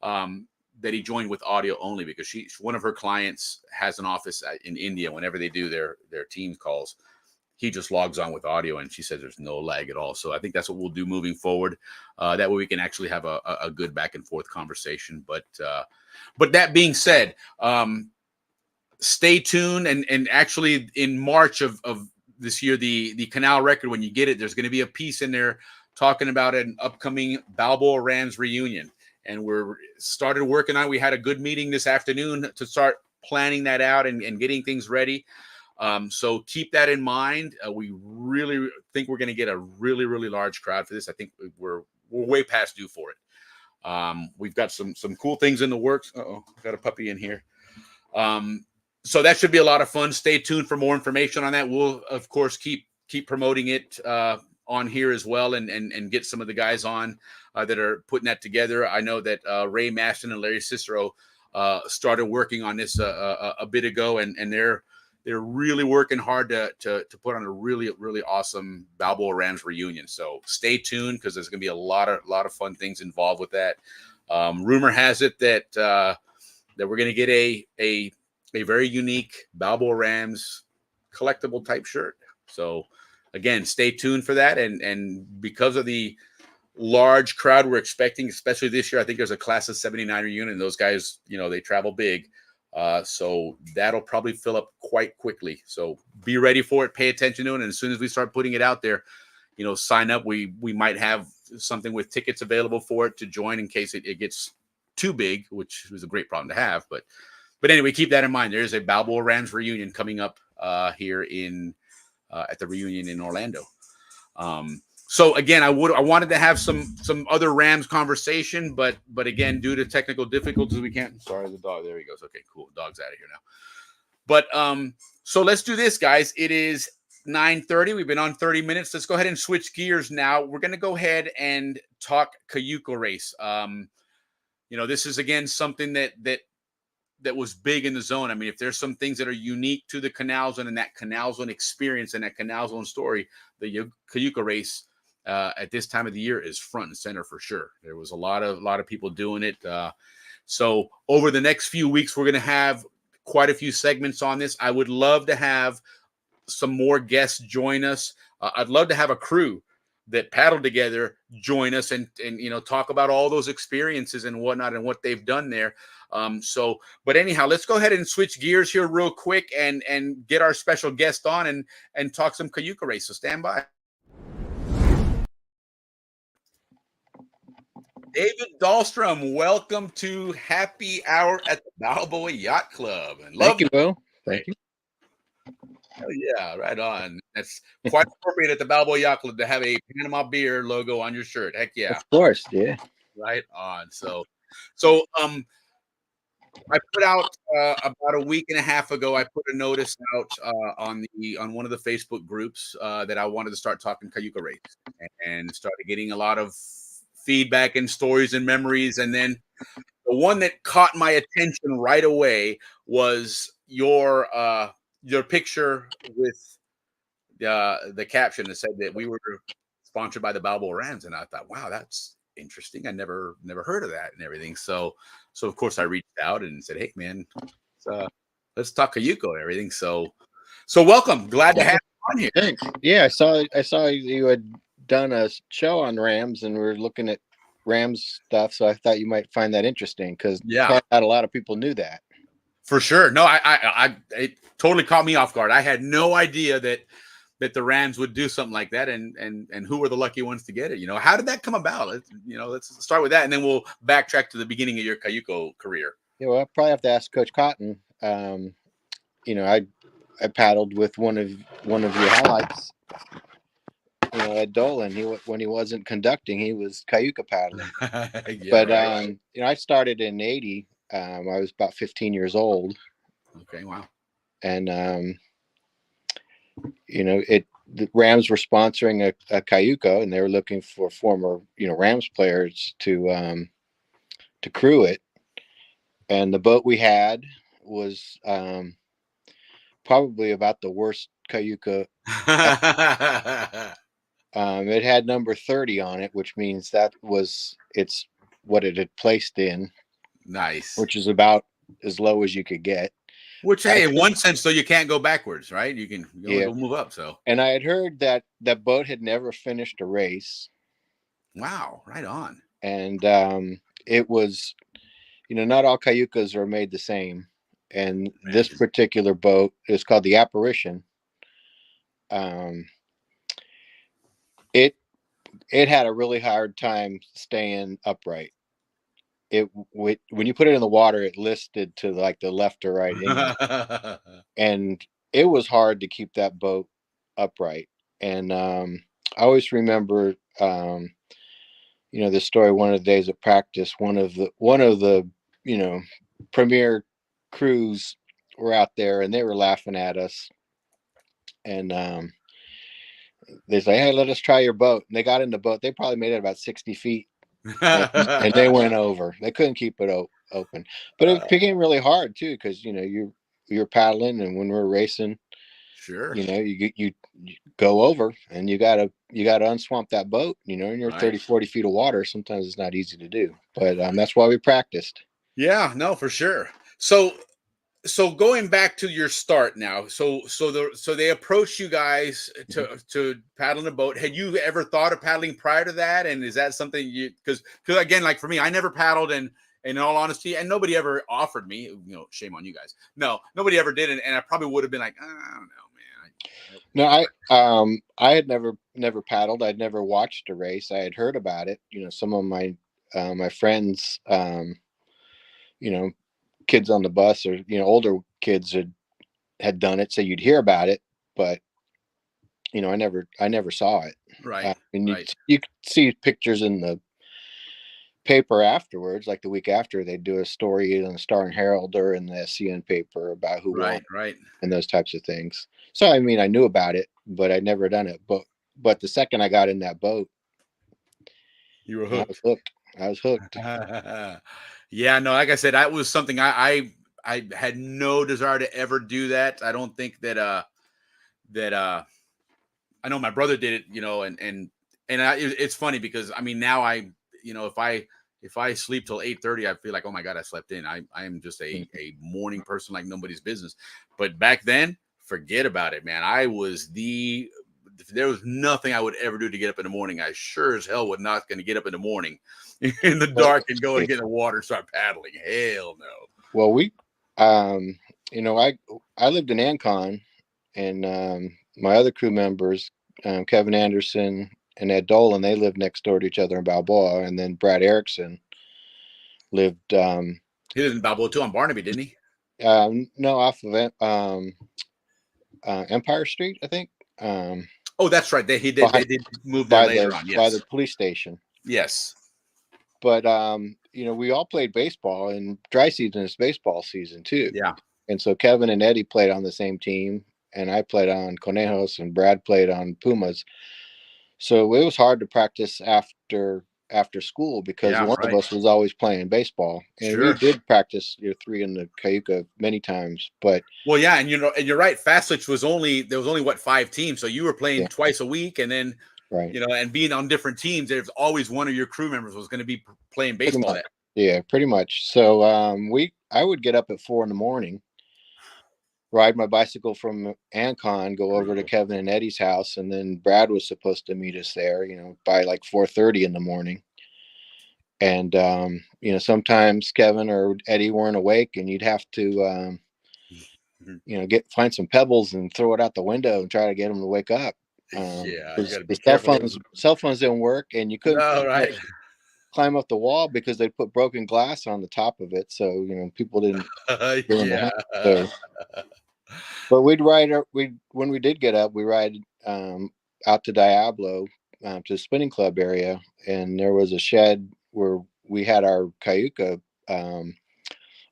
that he joined with audio only, because one of her clients has an office in India. Whenever they do their team calls, he just logs on with audio, and she says there's no lag at all. So I think that's what we'll do moving forward. That way we can actually have a good back and forth conversation. But that being said, stay tuned. And actually in March of this year, the Canal Record, when you get it, there's going to be a piece in there talking about an upcoming Balboa Rams reunion. And we're started working on it. We had a good meeting this afternoon to start planning that out and getting things ready. So keep that in mind. We really think we're going to get a really, really large crowd for this. I think we're way past due for it. We've got some cool things in the works. Got a puppy in here. So that should be a lot of fun. Stay tuned for more information on that. We'll of course keep promoting it on here as well, and get some of the guys on that are putting that together. I know that Ray Maston and Larry Cicero started working on this a bit ago, and they're really working hard to put on a really, really awesome Balboa Rams reunion. So stay tuned, because there's going to be a lot of fun things involved with that. Rumor has it that we're going to get a very unique Balboa Rams collectible type shirt. So again, stay tuned for that. And because of the large crowd we're expecting, especially this year, I think there's a class of 79 reunion, and those guys, they travel big. So that'll probably fill up quite quickly. So be ready for it. Pay attention to it. And as soon as we start putting it out there, sign up. We might have something with tickets available for it to join in case it gets too big, which is a great problem to have. But anyway, keep that in mind. There's a Balboa Rams reunion coming up here at the reunion in Orlando. So again, I wanted to have some other Rams conversation, but again, due to technical difficulties, we can't. Sorry, the dog. There he goes. Okay, cool. Dog's out of here now. But so let's do this, guys. It is 9:30. We've been on 30 minutes. Let's go ahead and switch gears now. We're going to go ahead and talk Cayuca race. This is again something that was big in the zone. I mean, if there's some things that are unique to the Canal Zone and that Canal Zone experience and that Canal Zone story, the Cayuca race at this time of the year is front and center for sure. There was a lot of people doing it. So over the next few weeks, we're going to have quite a few segments on this. I would love to have some more guests join us. I'd love to have a crew that paddle together join us and talk about all those experiences and whatnot and what they've done there. But anyhow, let's go ahead and switch gears here real quick and get our special guest on and talk some Cayuca race. So stand by. David Dahlstrom, welcome to Happy Hour at the Balboa Yacht Club. And Thank you, Will. Thank you. Hell yeah, right on. That's quite appropriate at the Balboa Yacht Club to have a Panama Beer logo on your shirt. Heck yeah. Of course, yeah. Right on. So I put out about a week and a half ago. I put a notice out on one of the Facebook groups that I wanted to start talking Cayuca race, and started getting a lot of feedback and stories and memories. And then the one that caught my attention right away was your picture with the caption that said that we were sponsored by the Balboa Rams, and I thought, wow, that's interesting. I never heard of that and everything. So of course I reached out and said, hey man, let's talk Cayuco and everything. So welcome. Glad to have you on here. Thanks. Yeah, I saw you had done a show on Rams, and we were looking at Rams stuff. So I thought you might find that interesting because Yeah, not a lot of people knew that. for sure. No, it totally caught me off guard. I had no idea that the Rams would do something like that, and who were the lucky ones to get it? You know, how did that come about? Let's start with that, and then we'll backtrack to the beginning of your Cayuco career. Yeah, well, I'll probably have to ask Coach Cotton. I paddled with one of your highlights. At Dolan, when he wasn't conducting, he was Cayuca paddling. Yeah, but right. I started in '80. I was about 15 years old. Okay, wow. And the Rams were sponsoring a Cayuco, and they were looking for former Rams players to crew it. And the boat we had was probably about the worst Cayuca. It had number 30 on it, which means it's what it had placed in. Nice. Which is about as low as you could get. Which, hey, in one sense, though, you can't go backwards, right? You can only go move up. So. And I had heard that boat had never finished a race. Wow, right on. And it was, not all Cayucas are made the same. And this particular boat is called the Apparition. It had a really hard time staying upright. When you put it in the water, it listed to like the left or right, and it was hard to keep that boat upright. And I always remember, the story. One of the days of practice, one of the premier crews were out there, and they were laughing at us, and they say, "Hey, let us try your boat." And they got in the boat. They probably made it about 60 feet. And they went over. They couldn't keep it open, but it became really hard too because you're paddling, and when we're racing, sure, you go over, and you gotta unswamp that boat. And you're 30-40 feet of water. Sometimes it's not easy to do, but that's why we practiced. Yeah, no, for sure. So going back to your start now, so they approached you guys to paddle in a boat. Had you ever thought of paddling prior to that? And is that something because again, like for me, I never paddled, and in all honesty, and nobody ever offered me. Shame on you guys. No, nobody ever did, and I probably would have been like, I don't know, man. No, I had never paddled. I'd never watched a race. I had heard about it. Some of my friends, kids on the bus, or older kids had done it, so you'd hear about it, but I never saw it. Right. You could see pictures in the paper afterwards, like the week after they'd do a story in the Star and Herald or in the SCN paper about who won, and those types of things. So I knew about it, but I'd never done it. But the second I got in that boat, you were hooked. I was hooked. Yeah, no, like I said, that was something I had no desire to ever do that. I don't think that I know my brother did it, it's funny because now if I sleep till 8:30, I feel like, oh my God, I slept in. I am just a morning person like nobody's business. But back then, forget about it, man. There was nothing I would ever do to get up in the morning. I sure as hell was not going to get up in the morning in the dark and go and get in the water and start paddling. Hell no. Well, we, I lived in Ancon, and my other crew members, Kevin Anderson and Ed Dolan, they lived next door to each other in Balboa, and then Brad Erickson lived. He lived in Balboa too, on Barnaby, didn't he? No, off of Empire Street, I think. Oh, that's right. They did move there later on. Yes. By the police station. Yes. But we all played baseball, and dry season is baseball season too. Yeah. And so Kevin and Eddie played on the same team, and I played on Conejos, and Brad played on Pumas. So it was hard to practice after school because one of us was always playing baseball, and we did practice 3 in the Cayuca many times. But well, yeah, and you're right. Fast Switch there was only what, 5 teams, so you were playing twice a week, and then Right. And being on different teams, there's always one of your crew members was going to be playing Pretty baseball. much. That Yeah, pretty much. So I would get up at 4 in the morning, ride my bicycle from Ancon, go over to Kevin and Eddie's house, and then Brad was supposed to meet us there, by like 4:30 in the morning. And sometimes Kevin or Eddie weren't awake, and you'd have to find some pebbles and throw it out the window and try to get them to wake up. Yeah, you got Because to be the cell careful. phones didn't work, and you couldn't No, right. climb up the wall because they put broken glass on the top of it, so people didn't go in the Yeah. house. So, but we'd ride. When we did get up, we ride out to Diablo, to the spinning club area, and there was a shed where we had our Cayuca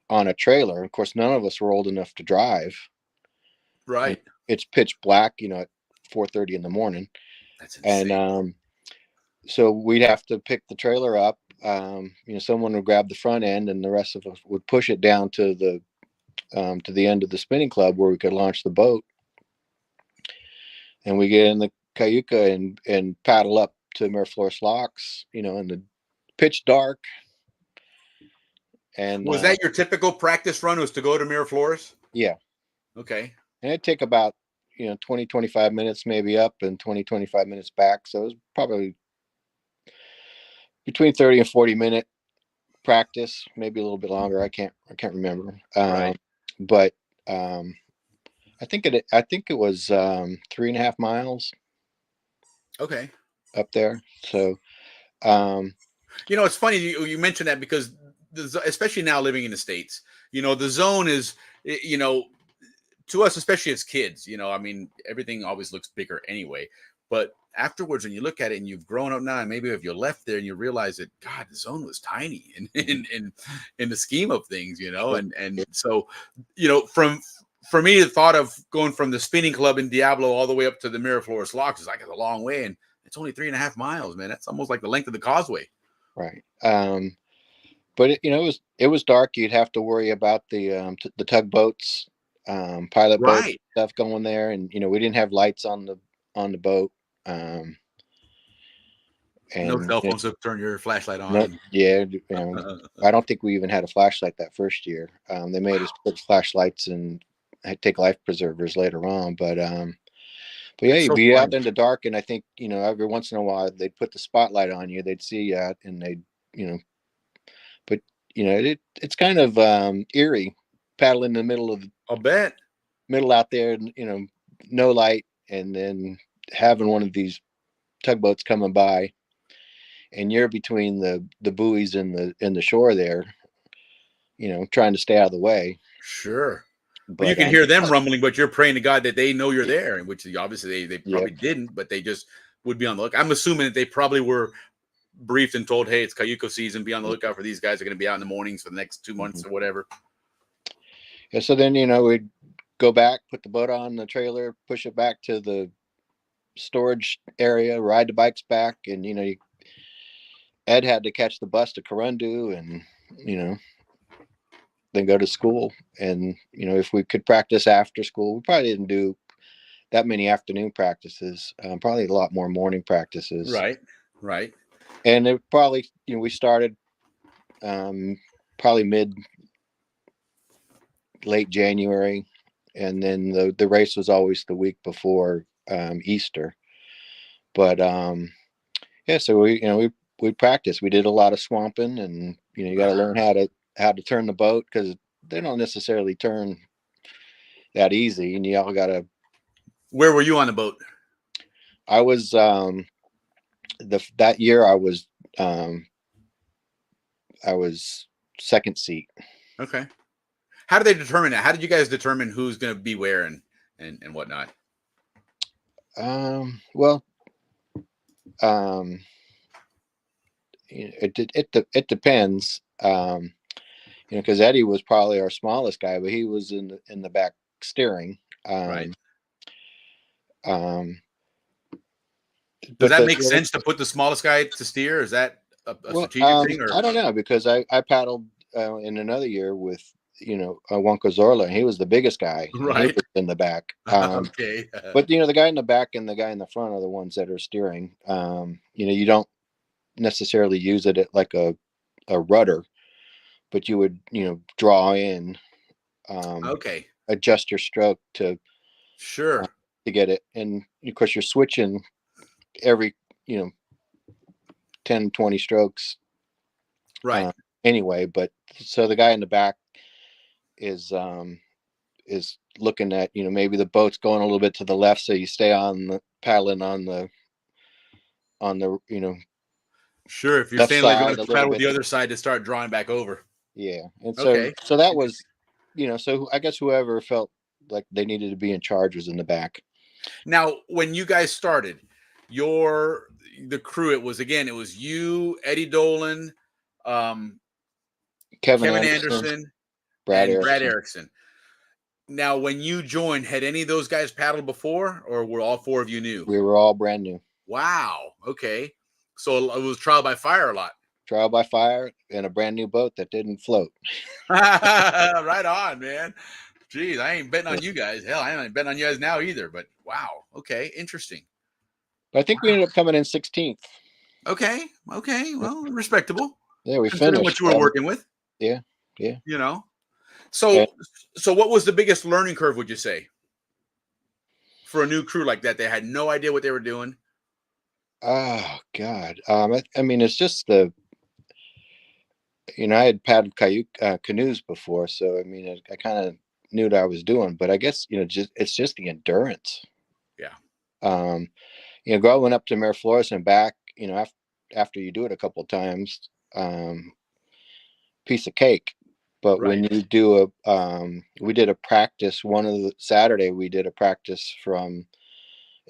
on a trailer. Of course, none of us were old enough to drive. And Right. it's pitch black, at 4:30 in the morning, That's and insane. so we'd have to pick the trailer up. Someone would grab the front end, and the rest of us would push it down to the end of the spinning club where we could launch the boat. And we get in the Cayuca and paddle up to Miraflores Locks, in the pitch dark. And Was that your typical practice run, was to go to Miraflores? yeah, Okay. and it'd take about 20 25 minutes maybe up and 20 25 minutes back, so it was probably between 30 and 40 minute practice, maybe a little bit longer. I can't remember. Right. But I think it was 3.5 miles Okay. up there. So um, It's funny you mentioned that, because especially now living in the States, the zone is, to us, especially as kids, I mean, everything always looks bigger anyway. But afterwards, when you look at it and you've grown up now, and maybe if you left there and you realize that, God, the zone was tiny in the scheme of things, and so, for me, the thought of going from the spinning club in Diablo all the way up to the Miraflores Locks is like a long way, and it's only 3.5 miles, man. That's almost like the length of the causeway. right. But it was dark. You'd have to worry about the tugboats, pilot boat Right. stuff going there, and we didn't have lights on the boat. No And cell phones to turn your flashlight no, on. yeah, I don't think we even had a flashlight that first year. They made us Wow. put flashlights and take life preservers later on, but yeah, That's you'd so be out funny. in the dark, and I think every once in a while they'd put the spotlight on you. They'd see you out, and they'd you know, but it's kind of eerie paddling in the I'll bet. middle out there, and no light, and then having one of these tugboats coming by, and you're between the buoys and the shore there, trying to stay out of the way. Sure. But you But can hear them rumbling, but you're praying to God that they know you're there, and which obviously they yeah, probably didn't, but they just would be on the look. I'm assuming that they probably were briefed and told, hey, it's Cayuco season. Be on the lookout for these guys. Are going to be out in the mornings for the next 2 months mhm. or whatever. Yeah. So then we'd go back, put the boat on the trailer, push it back to the storage area, ride the bikes back, and Ed had to catch the bus to Corundu, and you know then go to school. And if we could practice after school, we probably didn't do that many afternoon practices. Probably a lot more morning practices. Right. Right. And it probably we started um, probably mid late January, and then the race was always the week before Easter. But yeah, so we practiced. We did a lot of swamping, and you got to learn how to turn the boat, because they don't necessarily turn that easy, and you all got to. Where were you on the boat? I was that year um, I was second seat. Okay. How did they determine that? How did you guys determine who's going to be where and whatnot? Well, um, it depends. Because Eddie was probably our smallest guy, but he was in the back steering. Right. Um, Does but that make sense to put the smallest guy to steer? Is that a well, strategic thing, or I don't know, because I paddled in another year with Wonka Zorla, and he was the biggest guy, and he Right. was in the back. Okay. But the guy in the back and the guy in the front are the ones that are steering. You don't necessarily use it at like a rudder, but you would draw in, Okay. adjust your stroke Sure. to get it, and of course you're switching every 10-20 strokes Right. anyway. But so the guy in the back is is looking at maybe the boat's going a little bit to the left, so you stay on the paddling on the Sure. If you're left saying like going side to a little paddle with bit. the other side to start drawing back over. Yeah, and so Okay. so that was Interesting. so I guess whoever felt like they needed to be in charge was in the back. Now, when you guys started, the crew, it was you, Eddie Dolan, um, Kevin Kevin Anderson, Anderson, Brad and Brad Erickson. Erickson. Now, when you joined, had any of those guys paddled before, or were all four of you new? We were all brand new. Wow. Okay. So it was trial by fire a lot. Trial by fire in a brand new boat that didn't float. Right on, man. Geez, I ain't betting Yeah. on you guys. Hell, I ain't betting on you guys now either. But wow. Okay. Interesting. But I think we ended up coming in 16th. Okay. Okay. Well, respectable Yeah, we considering finished. what you were working with. Yeah, yeah. You know. And, So what was the biggest learning curve? Would you say for a new crew like that? They had no idea what they were doing. oh God, I mean, it's just I had paddled canoes before, so I mean, I kind of knew what I was doing. But I guess it's just the endurance. Yeah. Um, going up to Miraflores and back, after you do it a couple of times, piece of cake. But Right. when you do we did a practice. One of the Saturday we did a practice from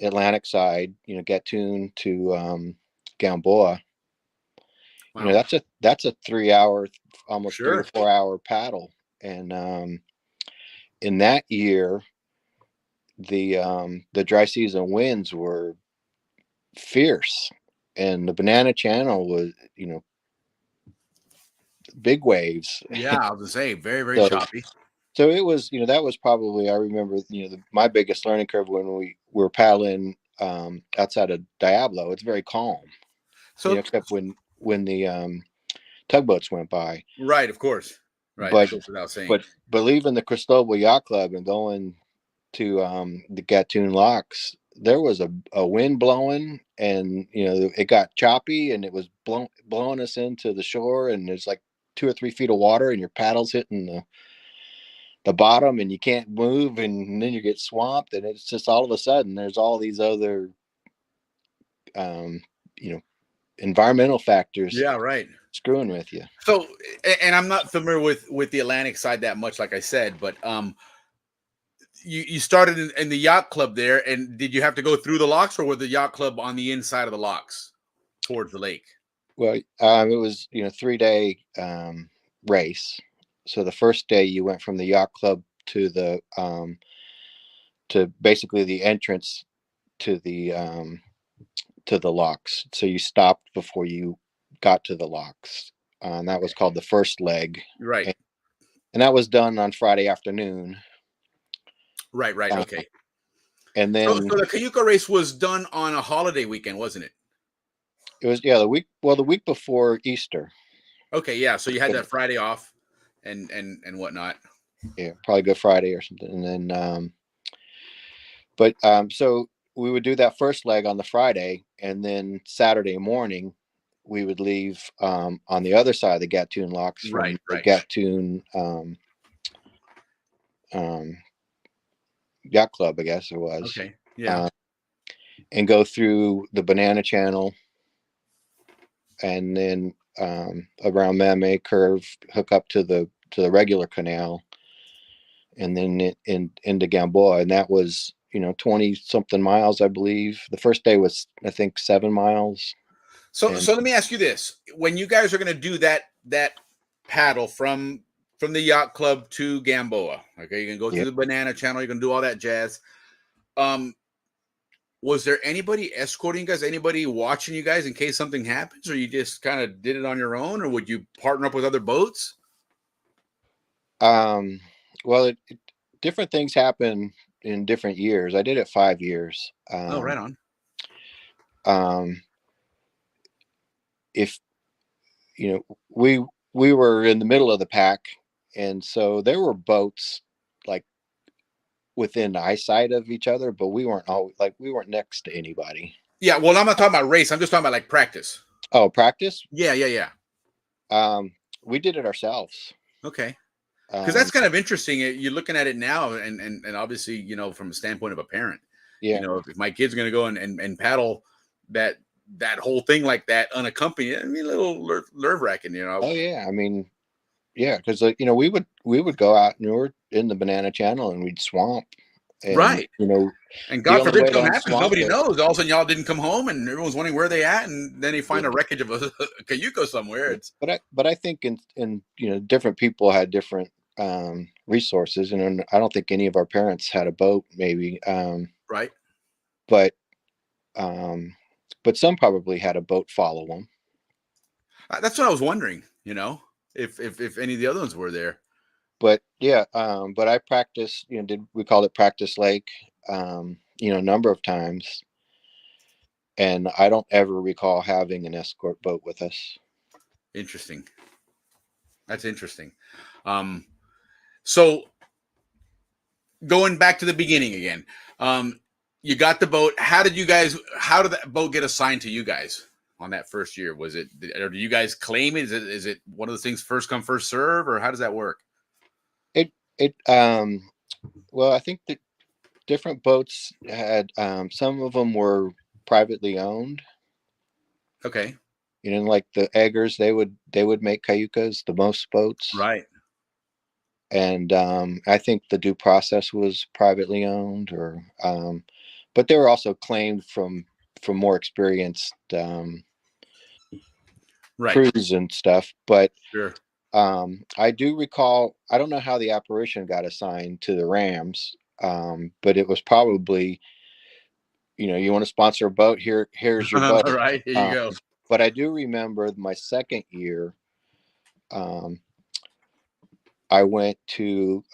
Atlantic side, Gatun to Gamboa. Wow. That's a 3 hour, almost three to Sure. 4 hour paddle. And in that year, the dry season winds were fierce, and the Banana Channel was big waves. Yeah, I was gonna say very, very So choppy. so it was, that was probably, I remember, my biggest learning curve when we were paddling outside of Diablo. It's very calm, So except when the tugboats went by. right, of course. Right. That But goes without saying. but leaving the Cristobal Yacht Club and going to the Gatun Locks, there was a wind blowing, and it got choppy, and it was blowing us into the shore, and there's like 2 or 3 feet of water, and your paddles hitting the bottom, and you can't move, and then you get swamped, and it's just all of a sudden there's all these other um, you know environmental factors Yeah, right. screwing with you. So, and I'm not familiar with the Atlantic side that much, like I said, but you started in the yacht club there, and did you have to go through the locks, or were the yacht club on the inside of the locks towards the lake? Well, it was 3 day race. So the first day you went from the yacht club to the to basically the entrance to the locks. So you stopped before you got to the locks. And that was called the first leg. Right, And that was done on Friday afternoon. right, right. Uh, Okay. and So, then so the Cayuca race was done on a holiday weekend, wasn't it? it was, the week before Easter. Okay, yeah. So you had that Friday off, and whatnot. Yeah, probably Good Friday or something. And then so we would do that first leg on the Friday, and then Saturday morning we would leave on the other side of the Gatun locks Right, from the right. Gatun Yacht Club, I guess it was, Okay, yeah. uh, and go through the Banana Channel, and then around Mamay Curve, hook up to the regular canal, and then into Gamboa, and that was 20 something miles, I believe. The first day was, I think, 7 miles. So, And so let me ask you this: when you guys are going to do that paddle from the yacht club to Gamboa, okay, you can go through yeah, the Banana Channel, you can do all that jazz. Um, was there anybody escorting you guys? Anybody watching you guys in case something happens, or you just kind of did it on your own, or would you partner up with other boats? Um, well, different things happen in different years. I did it 5 years. Oh, right on. Um, if you know, we were in the middle of the pack, and so there were boats like within eyesight of each other, but we weren't always like we weren't next to anybody. Yeah, well, I'm not talking about race. I'm just talking about like practice. Oh, practice? Yeah, yeah, yeah. Um, we did it ourselves. Okay. Because Um, that's kind of interesting. You're looking at it now, and obviously, from a standpoint of a parent, yeah. if my kid's going to go and paddle that that whole thing like that unaccompanied, I mean, a little nerve wracking, Oh yeah. I mean, yeah, because we would go out and we were in the Banana Channel and we'd swamp, and Right. And the God only forbid way to something happens, unswamp nobody it. knows. All of a sudden, y'all didn't come home, and everyone's wondering where they at, and then they find Yeah. a wreckage of a cayuco somewhere. Yeah. It's But I think in different people had different resources, and I don't think any of our parents had a boat, maybe, right. but um, but some probably had a boat follow them. That's what I was wondering. If any of the other ones were there. But yeah, but I practiced. Did we called it practice lake? A number of times, and I don't ever recall having an escort boat with us. Interesting. That's interesting. Um, so going back to the beginning again, you got the boat. How did that boat get assigned to you guys on that first year? Was it, or do you guys claim it? Is it one of those things first come first serve, or how does that work? It well, I think that different boats had some of them were privately owned. Okay. Like the Eggers, they would make cayucas, the most boats, Right. and I think the Due Process was privately owned, but they were also claimed from more experienced Right. crews and stuff. But Sure. I do recall, I don't know how the apparition got assigned to the Rams, but it was probably, you want to sponsor a boat, here's your boat. Right. Here you Um, go. but I do remember my second year, um, I went to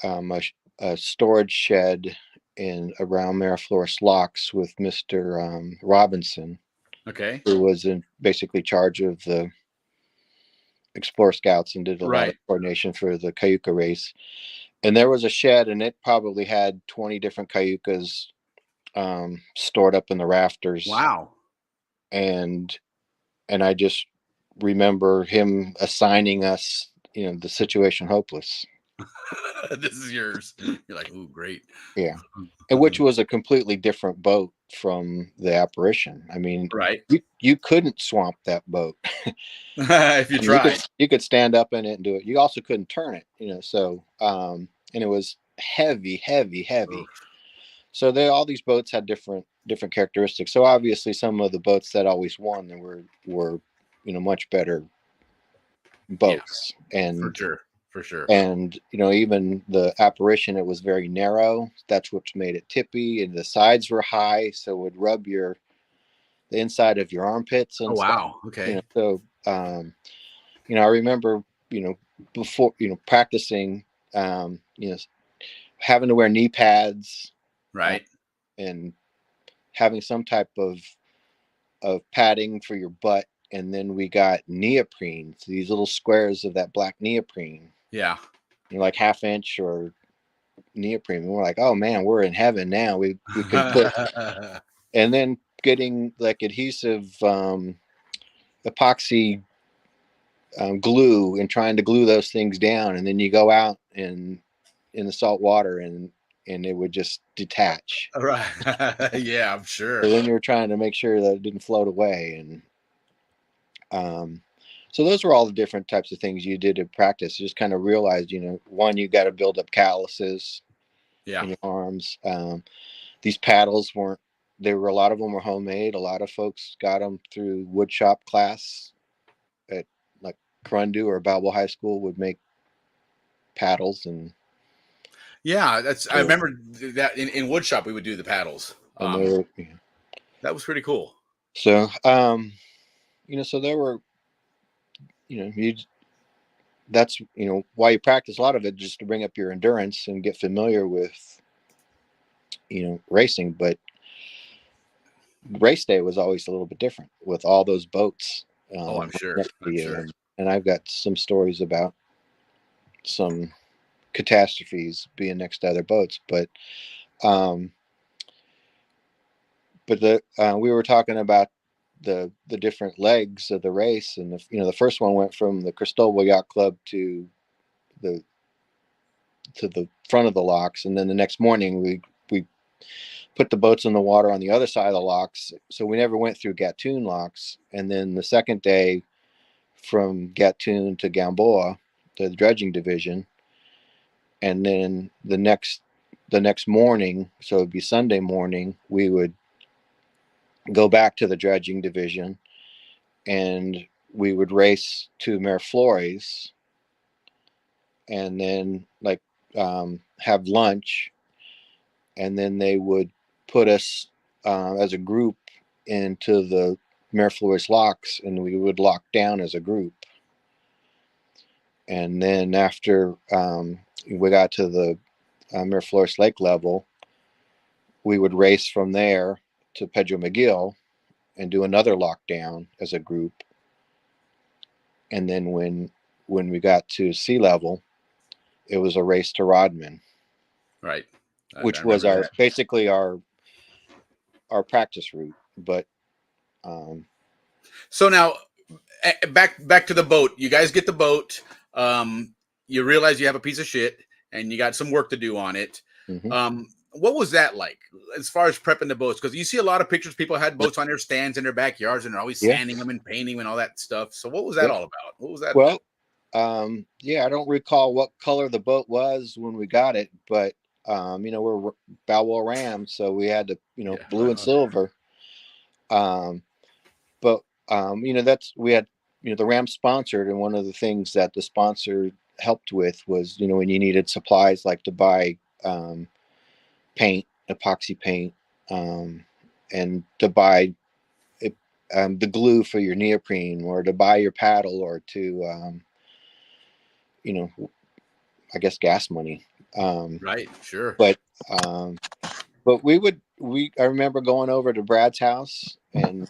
a storage shed in around Mariflorus Locks with Mr. Robinson, Okay. who was in basically charge of the Explorer Scouts and did a lot of Right. coordination for the Cayuca race. And there was a shed, and it probably had 20 different Cayucas stored up in the rafters. Wow. And I just remember him assigning us, the situation hopeless. This is yours. You're like, ooh, great. Yeah. And which was a completely different boat from the apparition. I mean, Right. you couldn't swamp that boat. If you I mean, you could tried. you could stand up in it and do it. You also couldn't turn it, so and it was heavy, heavy, heavy. Oof. So all these boats had different characteristics. So obviously some of the boats that always won were much better Yeah, boats. for and sure. For sure. and even the apparition, it was very narrow. That's what made it tippy, and the sides were high, so it would rub the inside of your armpits Oh, and stuff. wow. Okay. So I remember before practicing, having to wear knee pads, uh, Right. and having some type of padding for your butt. And then we got neoprene, so these little squares of that black neoprene, Yeah. like half-inch or neoprene. And we're like, oh man, we're in heaven now. We can put, and then getting like adhesive, epoxy, glue, and trying to glue those things down, and then you go out in the salt water, and it would just detach. Right. Yeah, I'm So sure. then you were trying to make sure that it didn't float away, and um, so those were all the different types of things you did in practice. You just kind of realized, one, you got to build up calluses Yeah. in your arms. These paddles weren't. There were a lot of them were homemade. A lot of folks got them through wood shop class at like Corundu or Balboa High School would make paddles, and Yeah, I so remember that in woodshop we would do the paddles. and they were, That was pretty cool. so so there were, you that's, why you practice a lot of it, just to bring up your endurance and get familiar with, racing. But race day was always a little bit different with all those boats Oh, I'm sure. next to I'm you. sure. And I've got some stories about some catastrophes being next to other boats. Um, but we were talking about the different legs of the race, and the first one went from the Cristobal Yacht Club the to the front of the locks, and then the next morning we put the boats in the water on the other side of the locks, so we never went through Gatun locks. And then the second day, from Gatun to Gamboa, to the dredging division, and then the next morning, so it'd be Sunday morning, we would go back to the dredging division, and we would race to Miraflores, and then have lunch, and then they would put us as a group into the Miraflores locks, and we would lock down as a group. And then after we got to the Miraflores Lake level, we would race from there to Pedro Miguel and do another lockdown as a group. And then when we got to sea level, it was a race to Rodman, Right. I which was remember that. basically our practice route. But So now, back to the boat. You guys get the boat. You realize you have a piece of shit, and you got some work to do on it. mhm. What was that like as far as prepping the boats? Because you see a lot of pictures. People had boats on their stands in their backyards, and they're always Yeah, sanding them and painting them and all that stuff. So what was that yeah. all about? What was that Well, about? yeah, I don't recall what color the boat was when we got it, but we're Balboa Rams, so we had to, Yeah, blue right and on. silver. Um, but that's we had, the Rams sponsored, and one of the things that the sponsor helped with was, when you needed supplies like to buy paint, epoxy paint, um, and to buy it, the glue for your neoprene, or to buy your paddle, or to you know I guess gas money. Um, Right. Sure. but um, but I remember going over to Brad's house and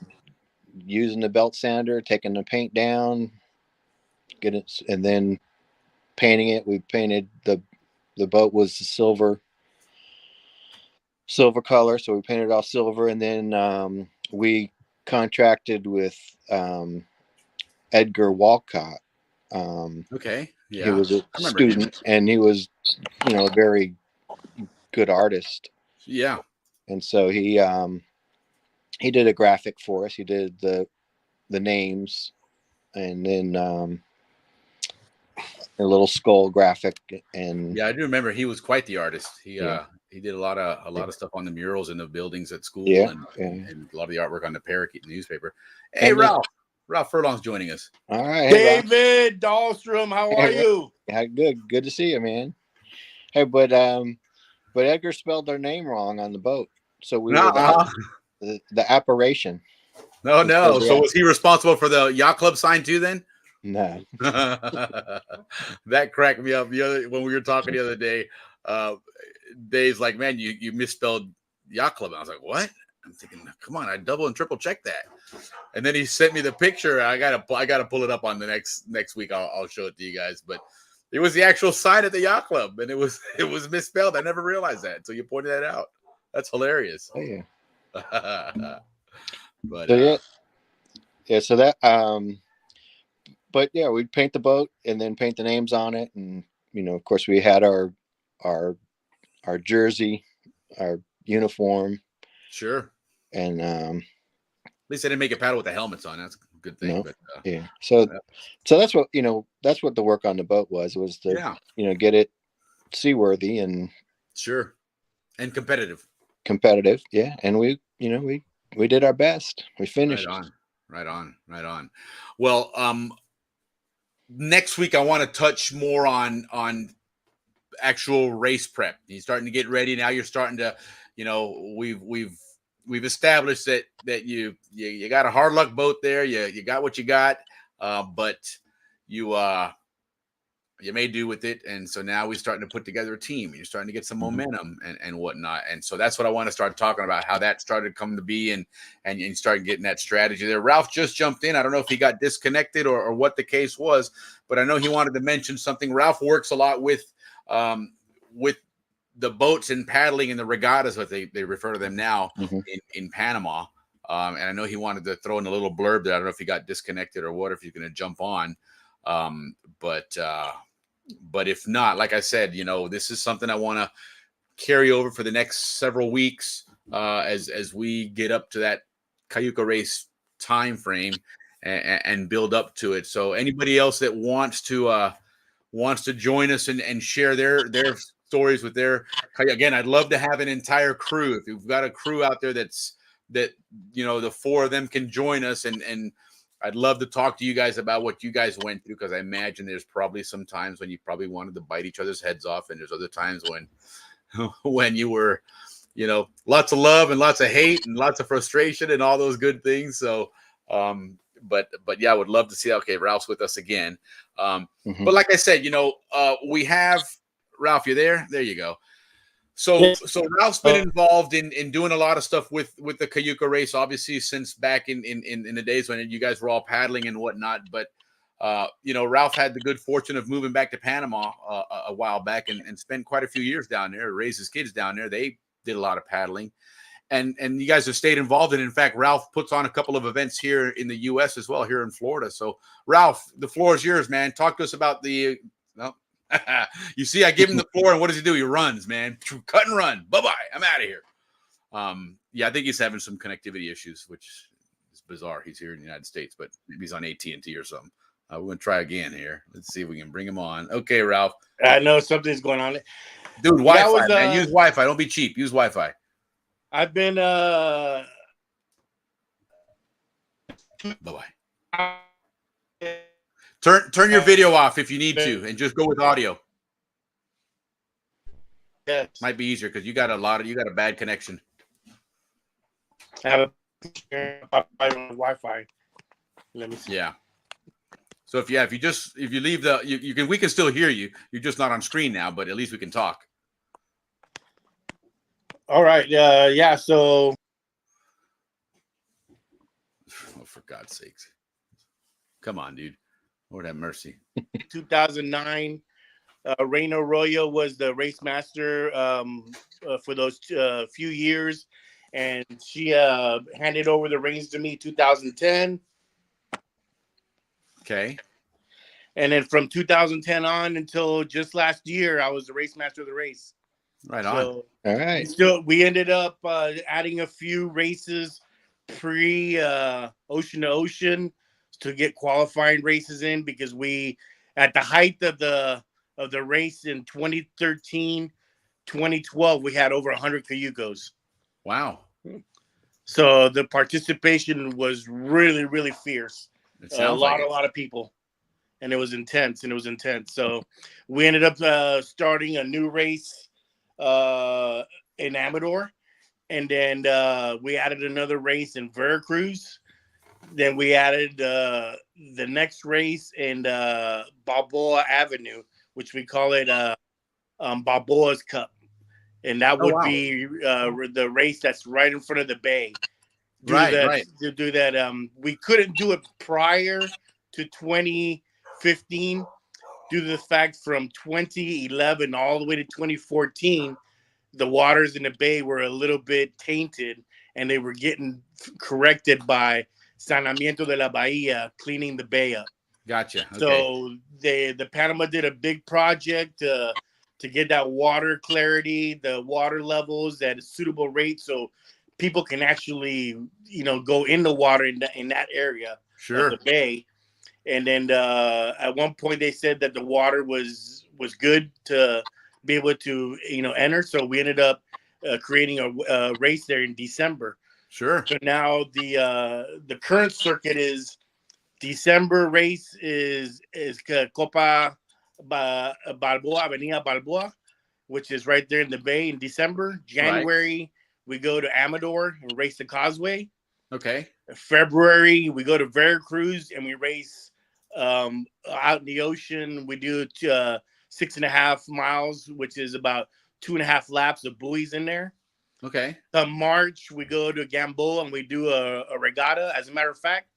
using the belt sander, taking the paint down, get it, and then painting it. We painted the boat was silver color, so we painted it all silver, and then we contracted with um, Edgar Walcott. Okay. He Yeah. was a I remember him. student, and he was, a very good artist, Yeah. and so he did a graphic for us. He did the names, and then a little skull graphic, and Yeah, I do remember he was quite the artist. yeah, He did a lot of stuff on the murals in the buildings at school, yeah, and yeah. a lot of the artwork on the parakeet newspaper. Hey, And then, Ralph Furlong's joining us. all right, hey Ralph, David Dahlstrom, how hey are Ralph, you? yeah, good to see you, man. Hey, but Edgar spelled their name wrong on the boat, so we were Nuh-uh. the apparition No, instead of no. the So was he responsible for the yacht club sign too? Then no. that cracked me up when we were talking the other day. Uh, Dave's like, man, you misspelled yacht club. And I was like, what? I'm thinking, come on, I double and triple checked that. And then he sent me the picture. I gotta pull it up on the next week. I'll show it to you guys. But it was the actual sign at the yacht club, and it was misspelled. I never realized that until you pointed that out. That's hilarious. Oh yeah. But So yeah. So that but yeah, we'd paint the boat and then paint the names on it, and of course, we had our our jersey, our uniform, sure. and At least I didn't make a paddle with the helmets on. That's a good thing. no, But yeah. So that's what the work on the boat was to yeah, get it seaworthy and sure. And competitive. competitive. Yeah, and we did our best. We Right finished. on. Right on. Right on. Well, next week I want to touch more on actual race prep. You're starting to get ready now. You're starting to, we've established that you got a hard luck boat there. You got what you got, but you you made do with it. And so now we're starting to put together a team, and you're starting to get some momentum and whatnot. And so that's what I want to start talking about, how that started to come to be, and you start getting that strategy there. Ralph just jumped in. I don't know if he got disconnected or what the case was, but I know he wanted to mention something. Ralph works a lot with the boats and paddling and the regattas, what they refer to them now in Panama. And I know he wanted to throw in a little blurb there. I don't know if he got disconnected or what, if he's going to jump on. But if not, like I said, this is something I want to carry over for the next several weeks as we get up to that Cayuca race time frame and build up to it. So anybody else that wants to join us and share their stories with again, I'd love to have an entire crew. If you've got a crew out there that the four of them can join us, and I'd love to talk to you guys about what you guys went through, because I imagine there's probably some times when you probably wanted to bite each other's heads off, and there's other times when you were, lots of love and lots of hate and lots of frustration and all those good things. So, but yeah, I would love to see. Okay, Ralph's with us again. But like I said, we have Ralph. You there? There you go. So Ralph's been involved in doing a lot of stuff with the Cayuca race, obviously, since back in the days when you guys were all paddling and whatnot. But Ralph had the good fortune of moving back to Panama a while back and spent quite a few years down there, raised his kids down there. They did a lot of paddling, and you guys have stayed involved. And in fact, Ralph puts on a couple of events here in the U.S. as well, here in Florida. So Ralph, the floor is yours, man. Talk to us about the. You see, I give him the floor, and what does he do? He runs, man. Cut and run. Bye-bye. I'm out of here. Yeah, I think he's having some connectivity issues, which is bizarre. He's here in the United States, but maybe he's on AT&T or something. We're going to try again here. Let's see if we can bring him on. Okay, Ralph. I know something's going on. Dude, Wi-Fi, man. Use Wi-Fi. Don't be cheap. Use Wi-Fi. I've been Bye-bye. Turn your video off if you need to, and just go with audio. Yes. Might be easier because you got a bad connection. I have a Wi-Fi. Let me see. Yeah. So if you leave we can still hear you. You're just not on screen now, but at least we can talk. All right. Yeah. So. Oh, for God's sakes! Come on, dude. Lord have mercy. 2009, Reina Arroyo was the race master for those few years, and she handed over the reins to me 2010. Okay. And then from 2010 on until just last year, I was the race master of the race. Right on. All right. We ended up adding a few races pre Ocean to Ocean to get qualifying races in, because we, at the height of the race in 2013, 2012, we had over 100 Cayucos. Wow. So the participation was really, really fierce. A lot of people, and it was intense. So we ended up starting a new race in Amador, and then we added another race in Veracruz. Then we added the next race in Balboa Avenue, which we call it Balboa's Cup. And that would be the race that's right in front of the bay. Right. To do that. We couldn't do it prior to 2015 due to the fact from 2011 all the way to 2014, the waters in the bay were a little bit tainted, and they were getting corrected by Saneamiento de la Bahia, cleaning the bay up. Gotcha. Okay. So the Panama did a big project to get that water clarity, the water levels at a suitable rate, so people can actually, go in the water in that area of the bay. And then at one point they said that the water was good to be able to, enter. So we ended up creating a race there in December. Sure. So now the current circuit is December race is Copa Balboa, Avenida Balboa, which is right there in the bay in December. January, we go to Amador and race the Causeway. Okay. February, we go to Veracruz and we race Out in the ocean, we do 6.5 miles, which is about 2.5 laps of buoys in there. Okay. March, we go to Balboa and we do a regatta. As a matter of fact,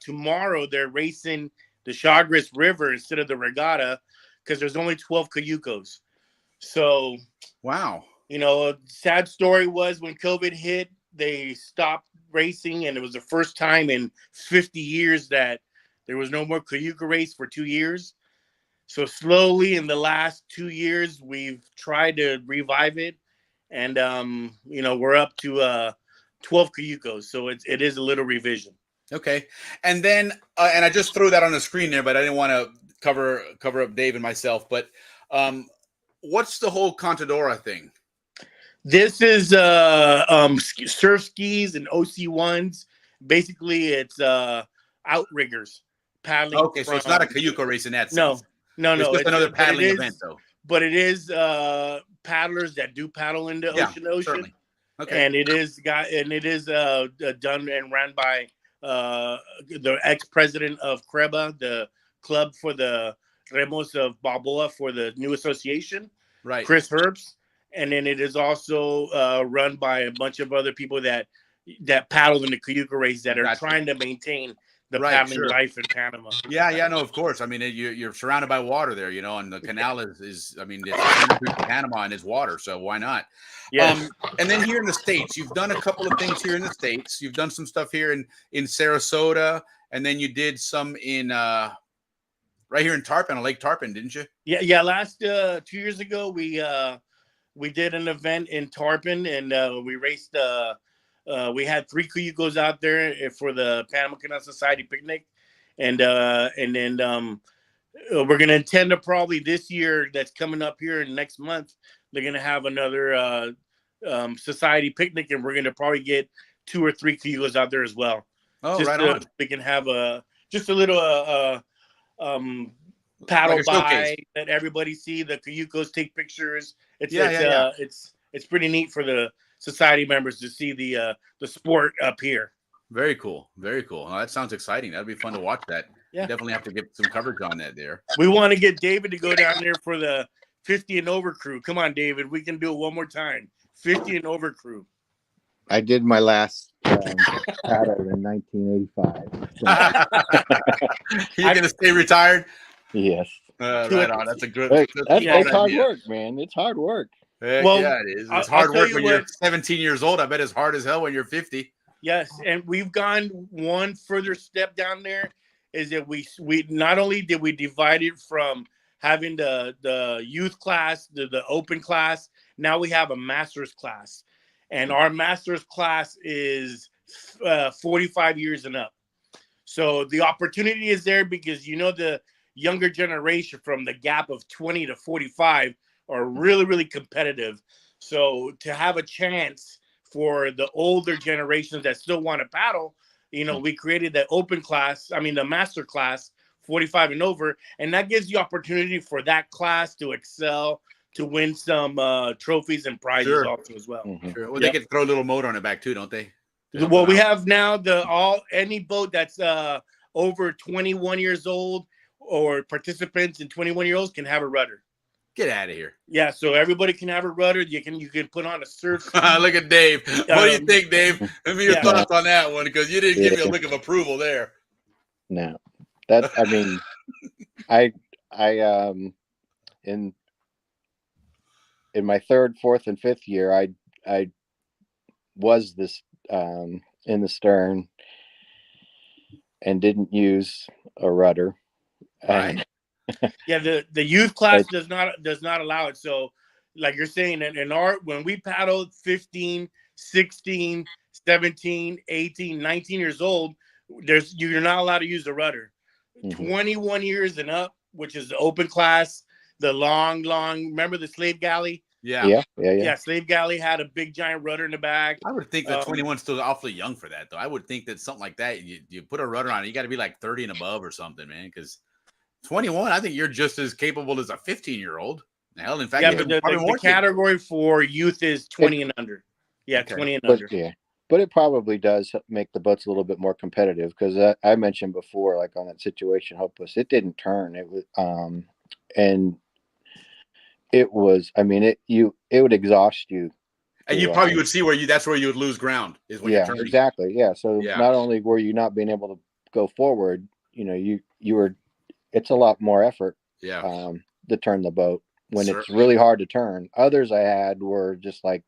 tomorrow they're racing the Chagres River instead of the regatta because there's only 12 cayucos. So, wow. A sad story was when COVID hit, they stopped racing, and it was the first time in 50 years that there was no more cayuca race for 2 years. So slowly in the last 2 years, we've tried to revive it. And, we're up to 12 cayucos. So it is a little revision. Okay. And then, and I just threw that on the screen there, but I didn't want to cover up Dave and myself. But what's the whole Contadora thing? This is surf skis and OC1s. Basically, it's outriggers paddling. Okay, so it's not a cayuca race in that sense. No. It's just another paddling event, though. But it is paddlers that do paddle in the ocean. Certainly. Okay. And it is done and ran by the ex-president of CREBA, the club for the Remos of Balboa for the new association, right? Chris Herbst. And then it is also run by a bunch of other people that paddle in the cayuca race that are trying to maintain the paddling life in Panama. Yeah, no, of course. I mean, you're surrounded by water there, and the canal is I mean, it's Panama and it's water, so why not? Yes. And then here in the States, you've done a couple of things here in the States. You've done some stuff here in Sarasota, and then you did some in right here in Tarpon, Lake Tarpon, didn't you? Yeah. Last 2 years ago, we did an event in Tarpon, and we raced. We had 3 cayucos out there for the Panama Canal Society picnic, and then we're going to intend to probably this year that's coming up here in next month. They're going to have another society picnic, and we're going to probably get 2 or 3 cayucos out there as well. Oh, right on. We can have just a little paddle like by, let everybody see the cayucos, take pictures. It's pretty neat for the society members to see the sport up here. Very cool. Oh, that sounds exciting. That'd be fun to watch that. Yeah, definitely have to get some coverage on that there. We want to get David to go down there for the 50 and over crew. Come on, David, we can do it one more time. 50 and over crew. I did my last paddle in 1985. You're gonna stay retired? Yes. Right on. That's a good. That's hard work, man. It's hard work. Yeah, it is. It's hard work when you're 17 years old. I bet it's hard as hell when you're 50. Yes, and we've gone one further step down there. Is that we not only did we divide it from having the youth class, the open class. Now we have a master's class, and our master's class is 45 years and up. So the opportunity is there because the younger generation from the gap of 20 to 45 are really, really competitive. So to have a chance for the older generations that still want to paddle, we created the the master class, 45 and over, and that gives the opportunity for that class to excel, to win some trophies and prizes also as well. Mm-hmm. Sure. Well, they can throw a little motor on it back too, don't they? Well, we have now any boat that's over 21 years old or participants and 21-year-olds can have a rudder. Get out of here. Yeah, so everybody can have a rudder. You can put on a surf. Look at Dave. What do you think, Dave? Give me your thoughts on that one, because you didn't give me a look of approval there. No. I in my 3rd, 4th, and 5th year, I was this in the stern and didn't use a rudder. Right. Yeah, the youth class does not allow it. So, like you're saying, when we paddled 15, 16, 17, 18, 19 years old, you're not allowed to use the rudder. Mm-hmm. 21 years and up, which is the open class, the long, remember the slave galley? Yeah. Slave galley had a big giant rudder in the back. I would think that 21's still awfully young for that, though. I would think that something like that, you put a rudder on it, you got to be like 30 and above or something, man, because 21, I think you're just as capable as a 15-year-old. Hell, in fact, but the category for youth is 20 and under. Yeah, okay. 20 and under. Yeah, but it probably does make the boats a little bit more competitive because I mentioned before, like on that situation, Hopeless, it didn't turn. It was, and it was, I mean, it would exhaust you. And you probably would see that's where you would lose ground is when you're turning. Exactly. Yeah. So not only were you not being able to go forward, you were, it's a lot more effort. Yeah. To turn the boat when it's really hard to turn. Others I had were just like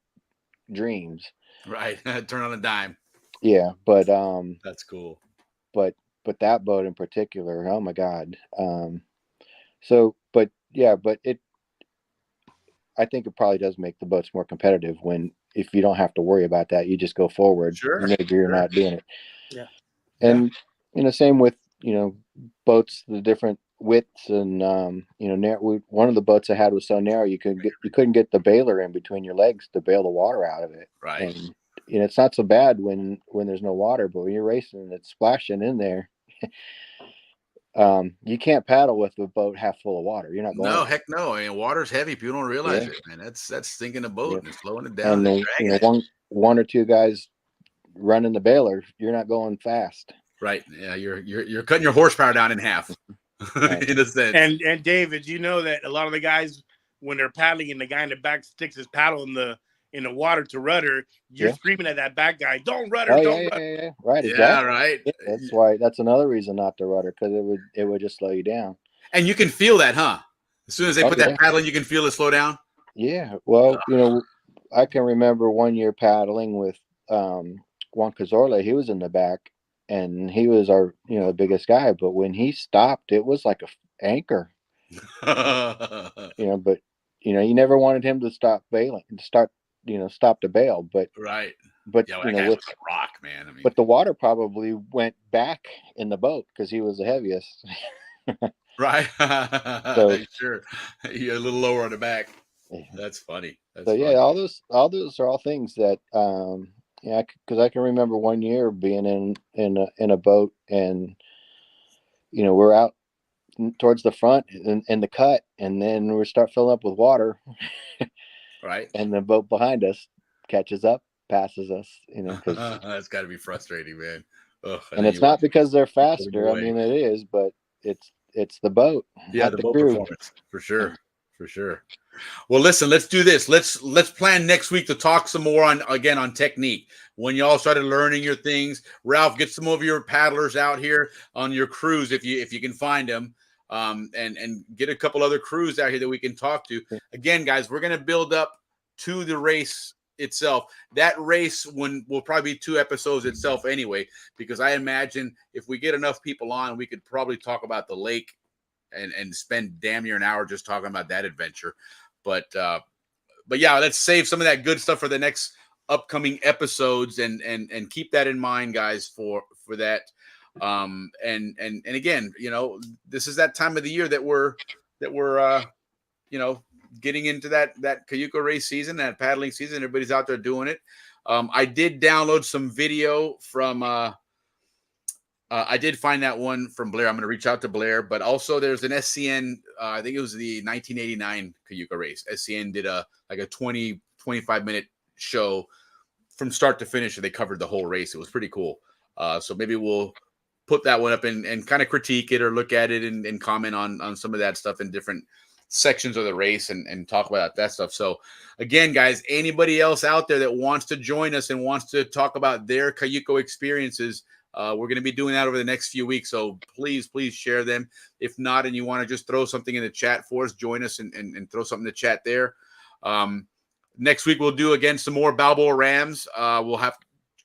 dreams. Right. Turn on a dime. Yeah. But, that's cool. But that boat in particular, oh my God. So, but yeah, but I think it probably does make the boats more competitive if you don't have to worry about that, you just go forward. Sure. Maybe you're not doing it. Yeah. And, same with, boats, the different widths and, one of the boats I had was so narrow, you couldn't get the bailer in between your legs to bail the water out of it. Right. And, it's not so bad when there's no water, but when you're racing and it's splashing in there, you can't paddle with a boat half full of water. You're not going. No, heck no. I mean, water's heavy. People don't realize it, man. That's sinking the boat and slowing it down. And one or two guys running the bailer, you're not going fast. Right. Yeah, you're cutting your horsepower down in half, in a sense. And David, you know that a lot of the guys, when they're paddling and the guy in the back sticks his paddle in the water to rudder, you're screaming at that back guy, "Don't rudder! Don't rudder!" Yeah. Right. Yeah. Exactly. Right. Yeah, that's another reason not to rudder, because it would just slow you down. And you can feel that, huh? As soon as they put that paddle in, you can feel it slow down. Yeah. Well, I can remember one year paddling with Juan Cazorla. He was in the back, and he was our the biggest guy. But when he stopped, it was like a anchor. But you never wanted him to stop bailing, stop to bail. But right. But yeah, that guy was like rock, man. I mean, but the water probably went back in the boat because he was the heaviest. Right. So sure, you're a little lower on the back. Yeah. That's funny. Yeah, all those are all things that because I can remember one year being in a boat, and we're out towards the front in the cut, and then we start filling up with water. Right. And the boat behind us catches up, passes us. That's got to be frustrating, man. Ugh, and it's not because they're faster. I mean, it is, but it's the boat. Yeah, the boat performance for sure. For sure. Well, listen, let's do this. Let's plan next week to talk some more on technique. When y'all started learning your things, Ralph, get some of your paddlers out here on your cruise if you can find them, and get a couple other crews out here that we can talk to. Again, guys, we're gonna build up to the race itself. That race will probably be 2 episodes itself anyway, because I imagine if we get enough people on, we could probably talk about the lake and spend damn near an hour just talking about that adventure. But yeah, let's save some of that good stuff for the next upcoming episodes and keep that in mind, guys, for that. And again, this is that time of the year that we're getting into that Cayuga race season, that paddling season. Everybody's out there doing it. I did download some video from I did find that one from Blair. I'm going to reach out to Blair, but also there's an SCN. I think it was the 1989 Cayuga race. SCN did a 25 minute show from start to finish, and they covered the whole race. It was pretty cool. So maybe we'll put that one up and kind of critique it or look at it and comment on some of that stuff in different sections of the race and talk about that stuff. So again, guys, anybody else out there that wants to join us and wants to talk about their Cayuga experiences, we're going to be doing that over the next few weeks. So please share them. If not, and you want to just throw something in the chat for us, join us and throw something in the chat there. Next week, we'll do again some more Balboa Rams. We'll have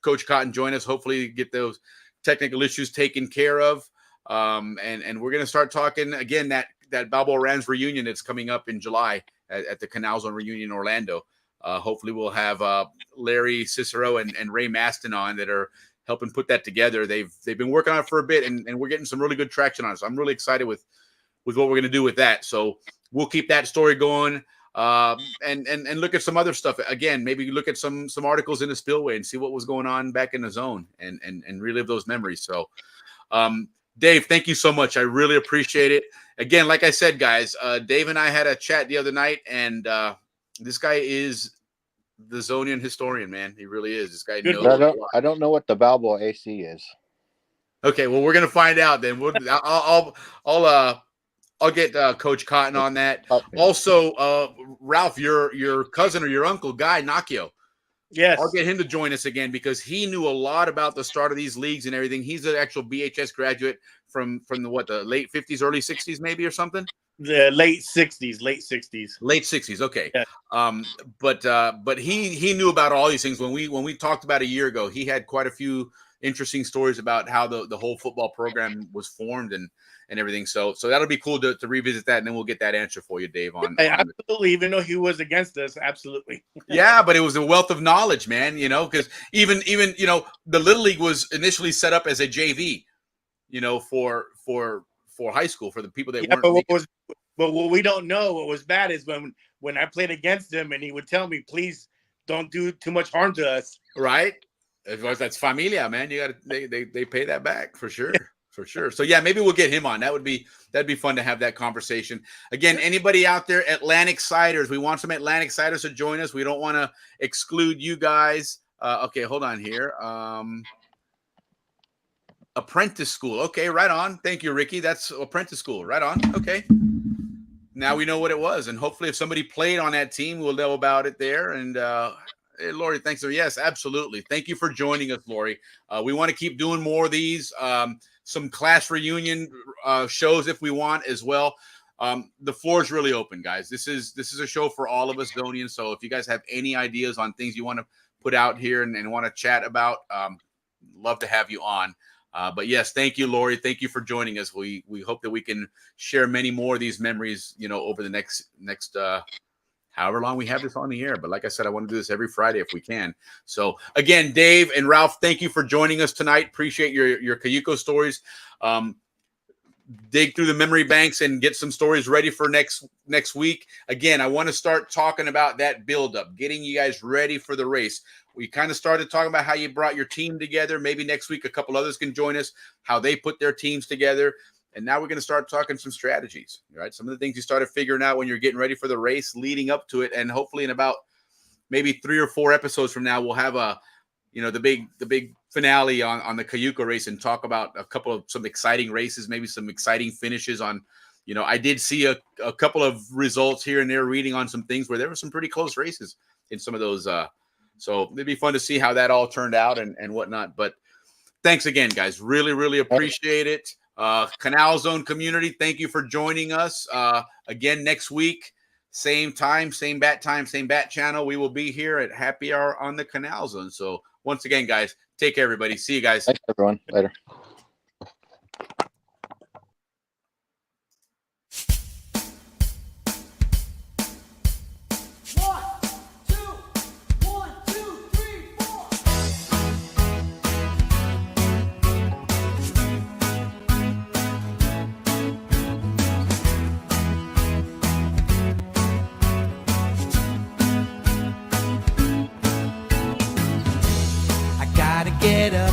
Coach Cotton join us, hopefully get those technical issues taken care of. And we're going to start talking again, that Balboa Rams reunion that's coming up in July at the Canal Zone reunion in Orlando. Hopefully we'll have Larry Cicero and Ray Maston on that are helping put that together. They've been working on it for a bit, and we're getting some really good traction on it. So I'm really excited with what we're going to do with that. So we'll keep that story going, and look at some other stuff. Again, maybe look at some articles in the spillway and see what was going on back in the zone and relive those memories. So Dave, thank you so much. I really appreciate it. Again, like I said, guys, Dave and I had a chat the other night, and this guy is the Zonian historian, man. He really is. This guy Good. knows. I don't know what the Balboa AC is. Okay, well, we're gonna find out then. I'll get Coach Cotton on that. Also, Ralph, your cousin or your uncle, Guy Nacchio. Yes. I'll get him to join us again because he knew a lot about the start of these leagues and everything. He's an actual BHS graduate from the late 50s, early 60s, maybe, or something. The late 60s. Late 60s. Okay. Yeah. But he knew about all these things when we talked about a year ago. He had quite a few interesting stories about how the whole football program was formed and everything. So that'll be cool to revisit that, and then we'll get that answer for you, Dave. Absolutely, even though he was against us, absolutely. Yeah, but it was a wealth of knowledge, man. Because even the Little League was initially set up as a JV, for high school for the people that weren't. But what we don't know, what was bad is when I played against him, and he would tell me, "Please don't do too much harm to us." Right. That's familia, man. You got to they pay that back for sure. For sure. So yeah, maybe we'll get him on. That'd be fun to have that conversation. Again, anybody out there, Atlantic Siders, we want some Atlantic Siders to join us. We don't want to exclude you guys. Okay, hold on here. Apprentice School. Okay, right on. Thank you, Ricky. That's Apprentice School. Right on. Okay. Now we know what it was, and hopefully, if somebody played on that team, we'll know about it there. And hey, Lori, thanks. Yes, absolutely. Thank you for joining us, Lori. We want to keep doing more of these. Some class reunion shows if we want as well. The floor is really open, guys. This is a show for all of us Zonians. So if you guys have any ideas on things you want to put out here and want to chat about, love to have you on. But yes, thank you, Lori. Thank you for joining us. We hope that we can share many more of these memories, over the next however long we have this on the air. But like I said, I want to do this every Friday if we can. So again, Dave and Ralph, thank you for joining us tonight. Appreciate your Cayuco stories. Dig through the memory banks and get some stories ready for next week. Again, I want to start talking about that buildup, getting you guys ready for the race. We kind of started talking about how you brought your team together. Maybe next week a couple others can join us, how they put their teams together. And now we're going to start talking some strategies, right? Some of the things you started figuring out when you're getting ready for the race, leading up to it. And hopefully in about maybe 3 or 4 episodes from now, we'll have the big finale on the Cayuco race and talk about some exciting races, maybe some exciting finishes on, I did see a couple of results here and there reading on some things where there were some pretty close races in some of those. So it'd be fun to see how that all turned out and whatnot. But thanks again, guys. Really, really appreciate it. Canal Zone community, thank you for joining us. Again, next week, same time, same bat channel. We will be here at Happy Hour on the Canal Zone. So once again, guys, take care, everybody. See you guys. Thanks, everyone. Later. Get up.